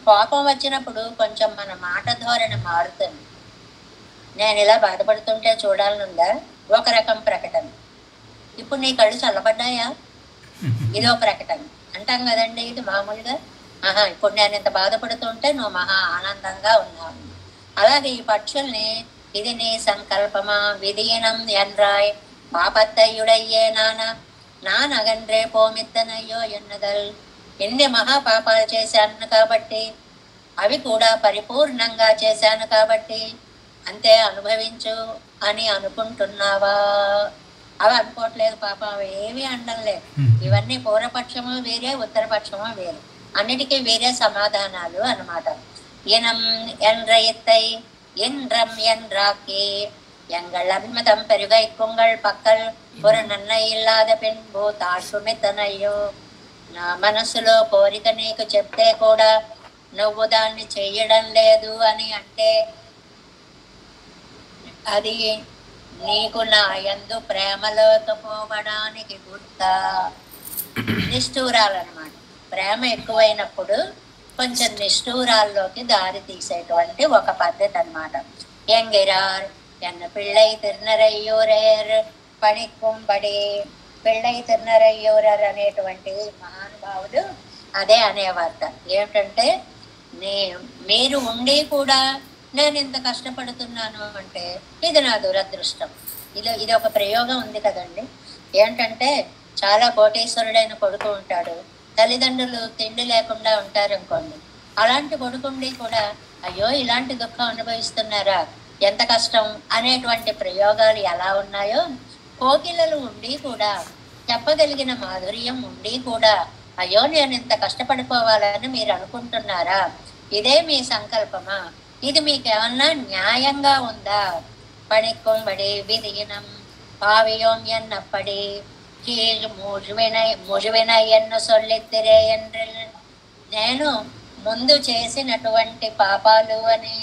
కోపం వచ్చినప్పుడు కొంచెం మన మాట ధోరణి మారుతుంది. నేను ఇలా బాధపడుతుంటే చూడాలని ఉందా, ఒక రకం ప్రకటన. ఇప్పుడు నీ కళ్ళు చల్లబడ్డాయా, ఇదో ప్రకటన అంటాం కదండి. ఇది మామూలుగా ఇప్పుడు నేను ఇంత బాధపడుతుంటే నువ్వు మహా ఆనందంగా ఉన్నావు. అలాగే ఈ పక్షుల్ని ఇది నీ సంకల్పమా, విధీనం ఎన్రాయ్ పాపత్తయ్యుడయ్యే నానగండ్రే పోమిద్దనయ్యో ఎన్నదల్, ఎన్ని మహాపాపాలు చేశాను కాబట్టి అవి కూడా పరిపూర్ణంగా చేశాను కాబట్టి అంతే అనుభవించు అని అనుకుంటున్నావా. అవి అనుకోవట్లేదు పాపం, అవి ఏవి అనడం లేదు. ఇవన్నీ పూర్వపక్షము వేరే ఉత్తరపక్షము వేరే, అన్నిటికీ వేరే సమాధానాలు అన్నమాట. ఇనం ఎన్రయత్తై என்றம் என்றாக்கே எங்கள் அன்மதம் பெருகை குங்கள் பக்கல் ஒரு నన్నై ఇల్లాద పెన్బో తాశుమితనయ్యో. నా మనసులో కోరిక నీకు చెప్తే కూడా నువ్వు దాన్ని చెయ్యడం లేదు అని అంటే అది నీకు నా యందు ప్రేమ లేకపోవడానికి గుర్త. నిష్ఠూరాలన్నమాట. ప్రేమ ఎక్కువైనప్పుడు కొంచెం నిష్ఠూరాల్లోకి దారి తీసేటువంటి ఒక పద్ధతి అన్నమాట. ఎంగిరార్ ఎన్న పిళ్ళై తిరునరయ్యూరేర్ పణికుంబడి, పిళ్ళై తిరునరయ్యూరర్ అనేటువంటి మహానుభావుడు అదే అనేవార్త. ఏమిటంటే మీరు ఉండి కూడా నేను ఇంత కష్టపడుతున్నాను అంటే ఇది నా దురదృష్టం. ఇది ఒక ప్రయోగం ఉంది కదండి. ఏంటంటే చాలా కోటీశ్వరుడైన కొడుకు ఉంటాడు, తల్లిదండ్రులు తిండి లేకుండా ఉంటారు అనుకోండి. అలాంటి కొడుకుండి కూడా అయ్యో ఇలాంటి దుఃఖం అనుభవిస్తున్నారా, ఎంత కష్టం అనేటువంటి ప్రయోగాలు ఎలా ఉన్నాయో, కోకిలలు ఉండి కూడా చెప్పగలిగిన మాధుర్యం ఉండి కూడా అయ్యో నేను ఇంత కష్టపడిపోవాలని మీరు అనుకుంటున్నారా, ఇదే మీ సంకల్పమా, ఇది మీకేమన్నా న్యాయంగా ఉందా. పణికొంబడి విధినం పావియోం ఎన్నప్పడి ముజువినై ఎన్ను సొల్లెత్తిరే ఎండ్రిల్, నేను ముందు చేసినటువంటి పాపాలు అని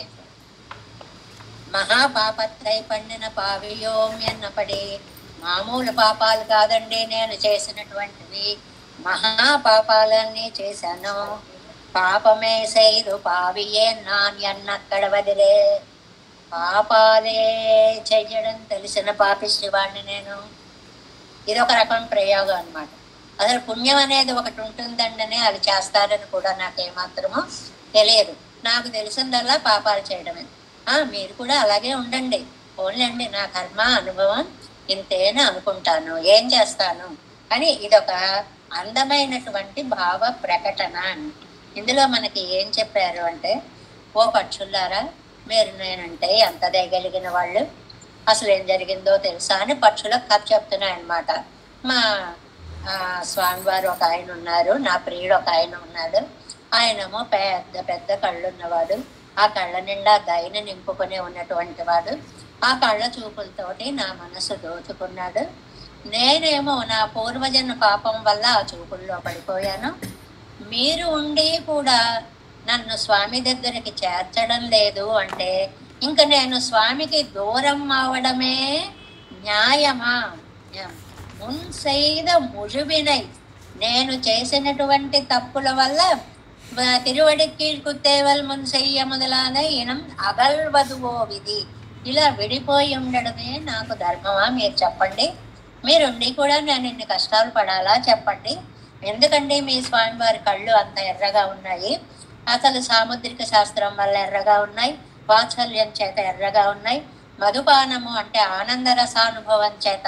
మహాపాపత్రై పండిన పావియోం ఎన్నపడి, మామూలు పాపాలు కాదండి నేను చేసినటువంటివి, మహాపాపాలన్నీ చేశాను. పాపమే సైదు పావియే నాన్ ఎన్నక్కడ వదిలే, పాపాలే చెయ్యడం తెలిసిన పాపిష్టి వాడిని నేను. ఇదొక రకం ప్రయోగం అన్నమాట. అసలు పుణ్యం అనేది ఒకటి ఉంటుందండి, అది చేస్తారని కూడా నాకేమాత్రమో తెలియదు. నాకు తెలిసిందల్లా పాపాలు చేయడమే. మీరు కూడా అలాగే ఉండండి, ఓన్లండి నా కర్మ అనుభవం ఇంతేనే అనుకుంటాను, ఏం చేస్తాను అని. ఇదొక అందమైనటువంటి భావ ప్రకటన. ఇందులో మనకి ఏం చెప్పారు అంటే, ఓ పక్షులారా మీరు నేనంటే ఎంత దయగలిగిన వాళ్ళు, అసలు ఏం జరిగిందో తెలుసా అని పక్షులకు కథ చెప్తున్నాయన్నమాట. మా స్వామివారు ఒక ఆయన ఉన్నారు, నా ప్రియుడు ఒక ఆయన ఉన్నాడు. ఆయనేమో పెద్ద పెద్ద కళ్ళు ఉన్నవాడు, ఆ కళ్ళ నిండా దయని నింపుకొని ఉన్నటువంటి వాడు. ఆ కళ్ళ చూపులతోటి నా మనసు దోచుకున్నాడు. నేనేమో నా పూర్వజన్మ పాపం వల్ల ఆ చూపుల్లో పడిపోయాను. మీరు ఉండి కూడా నన్ను స్వామి దగ్గరికి చేర్చడం లేదు అంటే ఇంక నేను స్వామికి దూరం అవడమే న్యాయమా, మున్ செய்த ముழுవిனை, నేను చేసినటువంటి తప్పుల వల్ల తిరువడికి కుత్తేవల్ మున్ చెయ్య మొదలాన ఇనం అగల్వదువో విధి, ఇలా విడిపోయి ఉండడమే నాకు ధర్మమా మీరు చెప్పండి? మీరుండి కూడా నేను ఇన్ని కష్టాలు పడాలా చెప్పండి? ఎందుకండి మీ స్వామివారి కళ్ళు అంత ఎర్రగా ఉన్నాయి? అసలు సాముద్రిక శాస్త్రం వల్ల ఎర్రగా ఉన్నాయి, వాత్సల్యం చేత ఎర్రగా ఉన్నాయి, మధుపానము అంటే ఆనంద రసానుభవం చేత,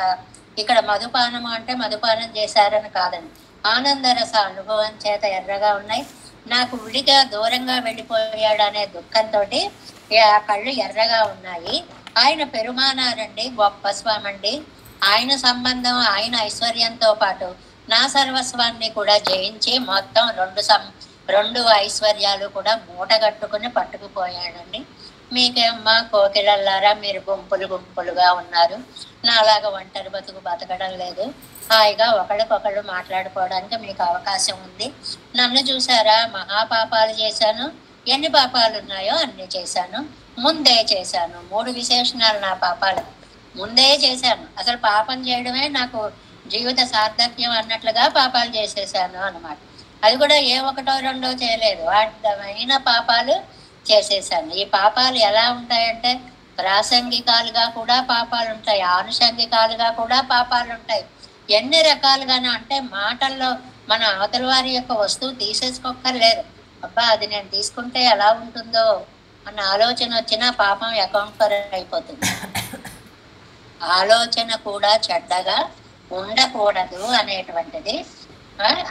ఇక్కడ మధుపానము అంటే మధుపానం చేశారని కాదండి, ఆనంద రస అనుభవం చేత ఎర్రగా ఉన్నాయి. నాకు విడిగా దూరంగా వెళ్ళిపోయాడు అనే దుఃఖంతో ఆ కళ్ళు ఎర్రగా ఉన్నాయి. ఆయన పెరుమానారండి, గొప్ప స్వామి అండి. ఆయన సంబంధం, ఆయన ఐశ్వర్యంతో పాటు నా సర్వస్వాన్ని కూడా జయించి మొత్తం రెండు ఐశ్వర్యాలు కూడా మూటగట్టుకుని పట్టుకుపోయాడండి. మీకేమ్మా కోకిలల్లారా, మీరు గుంపులు గుంపులుగా ఉన్నారు, నాలాగా ఒంటరి బతకడం లేదు. హాయిగా ఒకళ్ళకొకళ్ళు మాట్లాడుకోవడానికి మీకు అవకాశం ఉంది. నన్ను చూసారా, మహాపాపాలు చేశాను, ఎన్ని పాపాలు ఉన్నాయో అన్ని చేశాను, ముందే చేశాను. 3 విశేషణాలు నా పాపాలు, ముందే చేశాను. అసలు పాపం చేయడమే నాకు జీవిత సార్థక్యం అన్నట్లుగా పాపాలు చేసేసాను అన్నమాట. అది కూడా ఏ ఒకటో రెండో చేయలేదు, అడ్డమైన పాపాలు చేసేసాను. ఈ పాపాలు ఎలా ఉంటాయంటే ప్రాసంగికాలుగా కూడా పాపాలు ఉంటాయి, ఆనుషంగికాలుగా కూడా పాపాలు ఉంటాయి. ఎన్ని రకాలుగానే అంటే మాటల్లో మన అవతల వారి యొక్క వస్తువు తీసేసుకోక్కర్లేదు. అబ్బా అది నేను తీసుకుంటే ఎలా ఉంటుందో అన్న ఆలోచన వచ్చినా పాపం అకౌంట్ ఫర్ అయిపోతుంది. ఆలోచన కూడా చెడ్డగా ఉండకూడదు అనేటువంటిది.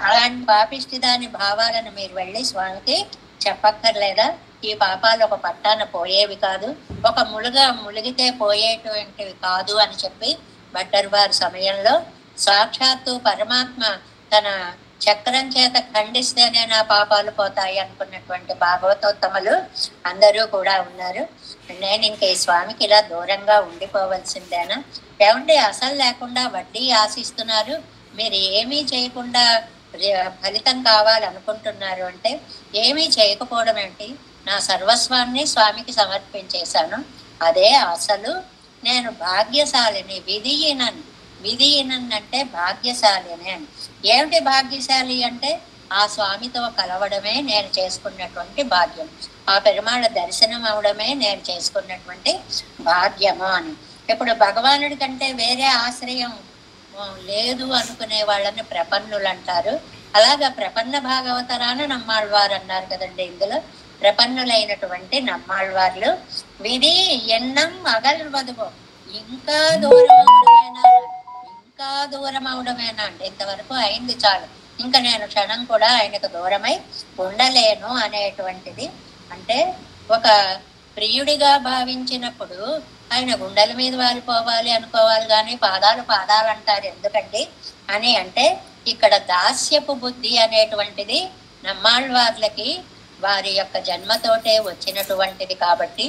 అలాంటి పాపిష్టి దాని భావాలను మీరు వెళ్ళి స్వామికి చెప్పక్కర్లేదా? ఈ పాపాలు ఒక పట్టాన పోయేవి కాదు, ఒక ములిగితే పోయేటువంటివి కాదు అని చెప్పి భట్టర్ వారి సమయంలో సాక్షాత్తు పరమాత్మ తన చక్రం చేత ఖండిస్తేనే నా పాపాలు పోతాయి అనుకున్నటువంటి భాగవతోత్తములు అందరూ కూడా ఉన్నారు. నేను ఇంక ఈ స్వామికి ఇలా దూరంగా ఉండిపోవలసిందేనా? ఏమంటే అసలు లేకుండా వడ్డీ ఆశిస్తున్నారు, మీరు ఏమీ చేయకుండా ఫలితం కావాలనుకుంటున్నారు అంటే ఏమీ చేయకపోవడం ఏంటి? నా సర్వస్వాన్ని స్వామికి సమర్పించేశాను, అదే అసలు నేను భాగ్యశాలిని. విధియినన్ అంటే భాగ్యశాలిని అని. ఏమిటి భాగ్యశాలి అంటే ఆ స్వామితో కలవడమే నేను చేసుకున్నటువంటి భాగ్యం, ఆ పెరుమాళ దర్శనం అవడమే నేను చేసుకున్నటువంటి భాగ్యము అని. ఇప్పుడు భగవానుడి కంటే వేరే ఆశ్రయం లేదు అనుకునే వాళ్ళని ప్రపన్నులు అంటారు. అలాగా ప్రపన్న భాగవతరాన నమ్మాళ్వారు అన్నారు కదండి. ఇందులో ప్రపన్నులైనటువంటి నమ్మాళ్వార్లు విధి ఎన్నం అగల్వదువో, ఇంకా దూరం అవడమేనా అంటే ఇంతవరకు అయింది చాలు, ఇంకా నేను క్షణం కూడా ఆయనకు దూరమై ఉండలేను అనేటువంటిది. అంటే ఒక ప్రియుడిగా భావించినప్పుడు ఆయన గుండెల మీద వాలిపోవాలి అనుకోవాలి, కానీ పాదాలు అంటారు ఎందుకండి అని అంటే ఇక్కడ దాస్యపు బుద్ధి అనేటువంటిది నమ్మాళ్వార్లకి వారి యొక్క జన్మతోటే వచ్చినటువంటిది. కాబట్టి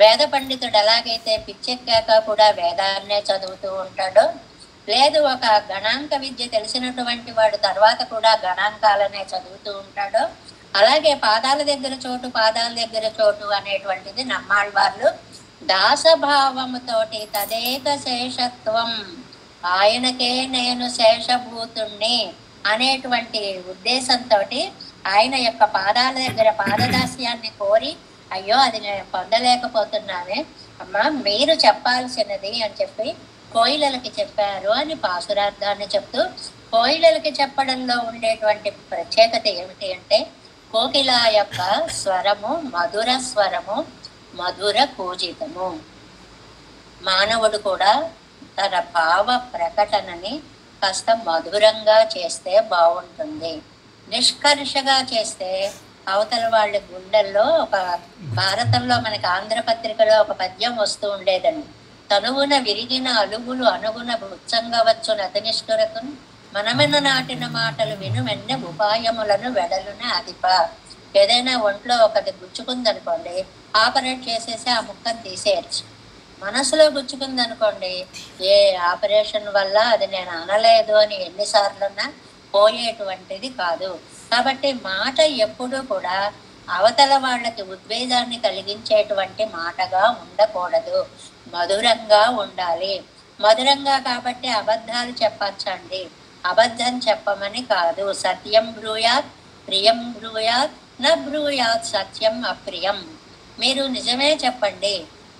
వేద పండితుడు ఎలాగైతే పిచ్చెక్కాక కూడా వేదాన్నే చదువుతూ ఉంటాడో, లేదు ఒక గణాంక విద్య తెలిసినటువంటి వాడు తర్వాత కూడా గణాంకాలనే చదువుతూ ఉంటాడో, అలాగే పాదాల దగ్గర చోటు అనేటువంటిది నమ్మాళ్వార్లు దాసభావముతోటి తదేక శేషత్వం, ఆయనకే నేను శేషభూతుణ్ణి అనేటువంటి ఉద్దేశంతో ఆయన యొక్క పాదాల దగ్గర పాదదాస్యాన్ని కోరి, అయ్యో అది నేను పొందలేకపోతున్నానే అమ్మా, మీరు చెప్పాల్సినది అని చెప్పి కోయిలలకి చెప్పారు అని పాసురార్థాన్ని చెప్తూ, కోయిలలకి చెప్పడంలో ఉండేటువంటి ప్రత్యేకత ఏమిటి అంటే కోకిల యొక్క స్వరము మధుర పూజితము. మానవుడు కూడా తన భావ ప్రకటనని కాస్త మధురంగా చేస్తే బాగుంటుంది. నిష్కర్షగా చేస్తే అవతల వాళ్ళ గుండెల్లో ఒక భారతంలో మనకి ఆంధ్రపత్రికలో ఒక పద్యం వస్తూ ఉండేదండి. తనువున విరిగిన అలుగులు అనుగుణ బుచ్చంగవచ్చు నతనిష్ఠురకును మనమెన నాటిన మాటలు విను వెన్న ఉపాయములను వెడలున అదిప. ఏదైనా ఒంట్లో ఒకటి గుచ్చుకుందనుకోండి, ఆపరేట్ చేసేసి ఆ ముక్కను తీసేయచ్చు. మనసులో గుచ్చుకుందనుకోండి, ఏ ఆపరేషన్ వల్ల అది నేను అనలేదు అని ఎన్నిసార్లున్నా పోయేటువంటిది కాదు. కాబట్టి మాట ఎప్పుడూ కూడా అవతల వాళ్ళకి ఉద్వేగాన్ని కలిగించేటువంటి మాటగా ఉండకూడదు, మధురంగా ఉండాలి. మధురంగా కాబట్టి అబద్ధాలు చెప్పచ్చండి. అబద్ధం చెప్పమని కాదు. సత్యం బ్రూయాత్ ప్రియం బ్రూయాత్ న బ్రూయాత్ సత్యం అప్రియం. మీరు నిజమే చెప్పండి.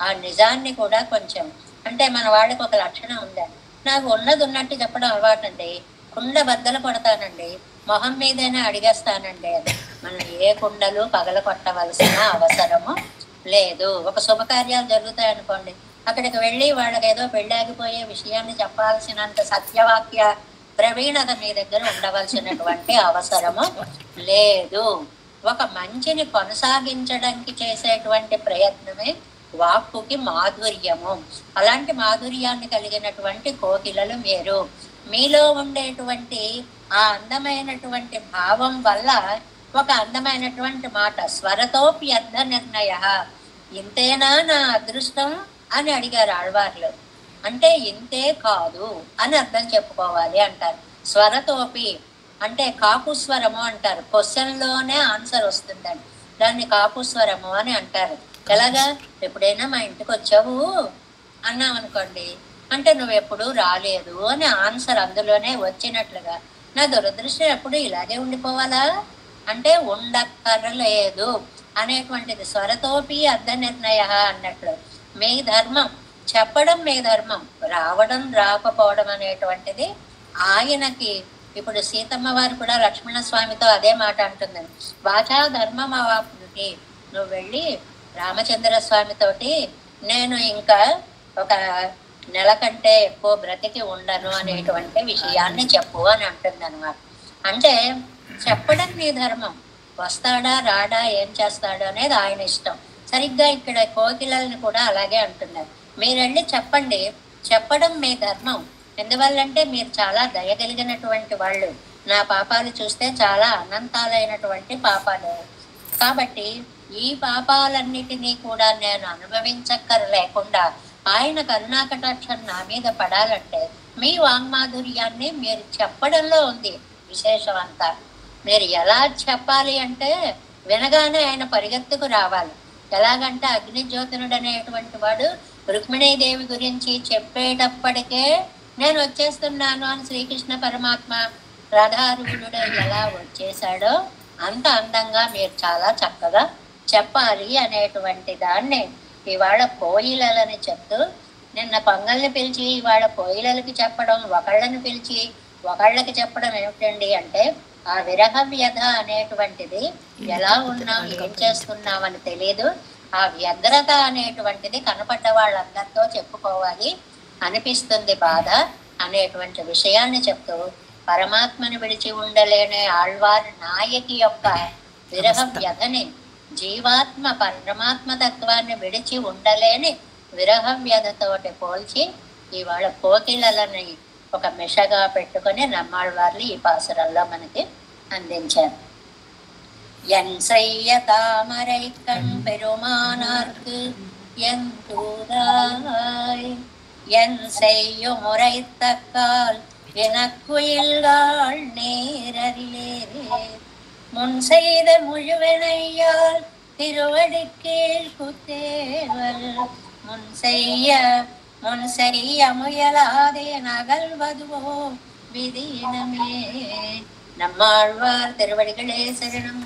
ఆ నిజాన్ని కూడా కొంచెం, అంటే మన వాళ్ళకి ఒక లక్షణం ఉందండి, నాకు ఉన్నది ఉన్నట్టు చెప్పడం అలవాటండి, కుండ బద్దలు కొడతానండి, మొహం మీదైనా అడిగేస్తానండి అని. మనం ఏ కుండలు పగల కొట్టవలసిన అవసరము లేదు. ఒక శుభకార్యాలు జరుగుతాయి అనుకోండి, అక్కడికి వెళ్ళి వాళ్ళకి ఏదో పెళ్ళాగిపోయే విషయాన్ని చెప్పాల్సినంత సత్యవాక్య ప్రవీణత మీ దగ్గర ఉండవలసినటువంటి అవసరము లేదు. ఒక మంచిని కొనసాగించడానికి చేసేటువంటి ప్రయత్నమే వాక్కుకి మాధుర్యము. అలాంటి మాధుర్యాన్ని కలిగినటువంటి కోకిలలు మీరు. మీలో ఉండేటువంటి ఆ అందమైనటువంటి భావం వల్ల ఒక అందమైనటువంటి మాట, స్వరతోపి అర్థ నిర్ణయ, ఇంతేనా నా అదృష్టం అని అడిగారు ఆళ్వార్లు. అంటే ఇంతే కాదు అని అర్థం చెప్పుకోవాలి అంటారు. స్వరతోపి అంటే కాపుస్వరము అంటారు. క్వశ్చన్లోనే ఆన్సర్ వస్తుందండి, దాన్ని కాపుస్వరము అని అంటారు. ఎలాగా, ఎప్పుడైనా మా ఇంటికి వచ్చావు అన్నాం అనుకోండి, అంటే నువ్వు ఎప్పుడు రాలేదు అని ఆన్సర్ అందులోనే వచ్చినట్లుగా. నా దురదృష్టం ఎప్పుడు ఇలాగే ఉండిపోవాలా అంటే ఉండక్కర్లేదు అనేటువంటిది. స్వరతోపి అర్థ నిర్ణయ అన్నట్లు. మీ ధర్మం చెప్పడం, మీ ధర్మం రావడం రాకపోవడం అనేటువంటిది ఆయనకి. ఇప్పుడు సీతమ్మ వారు కూడా లక్ష్మణ స్వామితో అదే మాట అంటుందని, వాచా ధర్మం అవాప్నుకి, నువ్వు వెళ్ళి రామచంద్ర స్వామితోటి నేను ఇంకా ఒక నెల కంటే ఎక్కువ బ్రతికి ఉండను అనేటువంటి విషయాన్ని చెప్పు అని అంటుంది అనమాట. అంటే చెప్పడం నీ ధర్మం, వస్తాడా రాడా ఏం చేస్తాడు అనేది ఆయన ఇష్టం. సరిగ్గా ఇక్కడ కోకిలల్ని కూడా అలాగే అంటున్నారు, మీరెళ్ళి చెప్పండి, చెప్పడం మీ ధర్మం. ఎందువల్లంటే మీరు చాలా దయగలిగినటువంటి వాళ్ళు, నా పాపాలు చూస్తే చాలా అనంతాలైనటువంటి పాపాలు, కాబట్టి ఈ పాపాలన్నిటినీ కూడా నేను అనుభవించక్కర్లేకుండా ఆయన కరుణాకటాక్షం నా మీద పడాలంటే మీ వాంగ్మాధుర్యాన్ని మీరు చెప్పడంలో ఉంది విశేషం అంతా. మీరు ఎలా చెప్పాలి అంటే వినగానే ఆయన పరిగెత్తుకు రావాలి. ఎలాగంటే అగ్నిజ్యోతినుడు అనేటువంటి వాడు రుక్మిణీదేవి గురించి చెప్పేటప్పటికే నేను వచ్చేస్తున్నాను అని శ్రీకృష్ణ పరమాత్మ రాధారూఢుడు ఎలా వచ్చేసాడో అంత అందంగా మీరు చాలా చక్కగా చెప్పాలి అనేటువంటి దాన్ని ఇవాళ కోయిలలని చెప్తూ, నిన్న కొంగల్ని పిలిచి ఇవాళ కోయిలలకి చెప్పడం, ఒకళ్ళని పిలిచి ఒకళ్ళకి చెప్పడం ఏమిటండి అంటే, ఆ విరహ వ్యధ అనేటువంటిది ఎలా ఉన్నాం ఏం చేస్తున్నామని తెలియదు, ఆ వ్యగ్రత అనేటువంటిది కనపడ్డ వాళ్ళందరితో చెప్పుకోవాలి అనిపిస్తుంది బాధ అనేటువంటి విషయాన్ని చెప్తూ, పరమాత్మని విడిచి ఉండలేని ఆళ్వారి నాయకి యొక్క విరహ వ్యధని, జీవాత్మ పరమాత్మ తత్వాన్ని విడిచి ఉండలేని విరహ వ్యధతోటి పోల్చి ఇవాళ కోకిలలని ఒక మిషగా పెట్టుకొని నమ్మాళ్వార్లు ఈ పాసురంలో మనకి అందించారు. என் செய்ய தாமரை கண் பெருமானார்க்கு என் தூதாய் என் செய்யும் முறைத்தக்கால் எனக்குயில்காள் நேரறியேரே முன் செய்த முழுவனையால் திருவடிக்கீழ் குத்தேவல் முன் செய்ய முயலாதே நகல்வதுவோ விதீனமே. நம்மாழ்வார் திருவடிகளே சரணம்.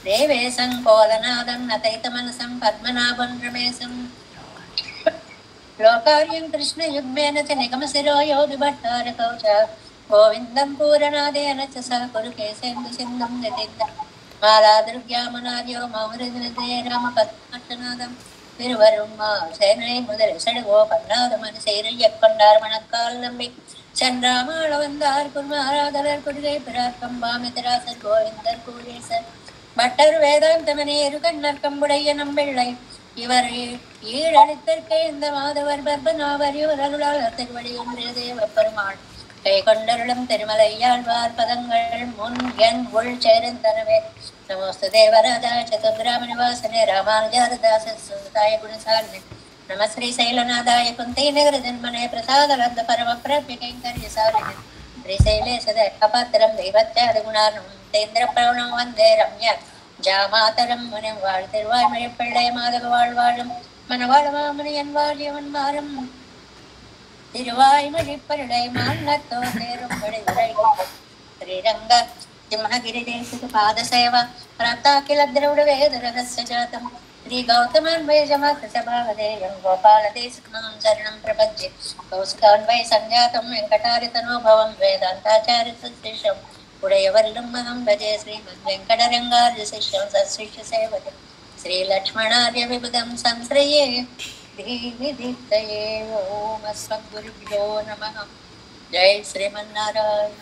தேவேசம் கோலநாதம் நதைத்த மனசம் பத்மநாபம் ரமேசம் లోకార్యం కృష్ణ యుగ్మేన చ నిగమశిరో యోధి భట్టార కౌచ గోవిందం పూరణాదేన చ సహ కురు కేశేందు సింధుం నితింద మాలాదృగ్యామనార్యో మౌరదే రామ పద్మాక్షనాదం திருவருண்மா சேனை முதல் செடுவோ பன்னாதமன் சேரையக் கொண்டார் மணக்கால் நம்பி சென்றாமாள வந்தார் குருமாராதலர் குடிகை பிறார்க்கம் பாமிதராசர் கோவிந்தர் கூலேசர் பட்டர் வேதாந்தமனேரு கண்ணர் கம்புடைய நம்பிள்ளை இவர் ஈழளித்தற்கே இந்த மாதவர் பர்பனாவர் இவர் அருளால் திருவடி ஒன்றிய தேவ பெருமாள் கை கொண்டருளும் திருமலையாழ்வார் பதங்கள் முன் என் உள் சேர்ந்தனவே. நமஸ்து தேவராஜாய சதுர்கிராம நிவாசனே ராமானுஜாதாச சுதாய குணசாலினே நம ஸ்ரீ சைலநாதாய குந்தி நகர ஜன்மனே பிரசாதலந்த பரம பிரபிகைங்கரிய சாலினே ஸ்ரீசைலேசத கபாத்திரம் தெய்வத்யாதி குணார்ணம் தேந்திர பிரவணம் வந்தே ரம்யா ஜாமாதரம் முனிம் வாழ் திருவாய்மொழி பிள்ளை மாதக வாழ்வாழும் மனவாழ மாமணியன் வாழியவன் மாறும் തിരുവായ്മൊഴിപ്പരുടെ മാന്നത്തോ തേറുംപടി ശ്രീരംഗ സിംഹഗിരിദേശിക പാദസേവ പ്രാപ്താഖില ദ്രവിഡ വേദ രഹസ്യ ജാതം ശ്രീ ഗൗതമാన్వయజమాతృసభావదేయం గోపాలదేశికం శరణం ప్రపంచే కౌశికాన్వయ సంజాతం వెంకటారితనోభవం వేదాంతాచార్య శిష్యం ఉడయవల్లంహం భజే శ్రీమద్ వెంకటరంగార్య శిష్యం సశిష్య సేవకం శ్రీలక్ష్మణార్య విబుధం సంశ్రయే ధీవిదిత్తయే ఓం అస్మద్గురుభ్యో నమః జై శ్రీమన్నారాయణ.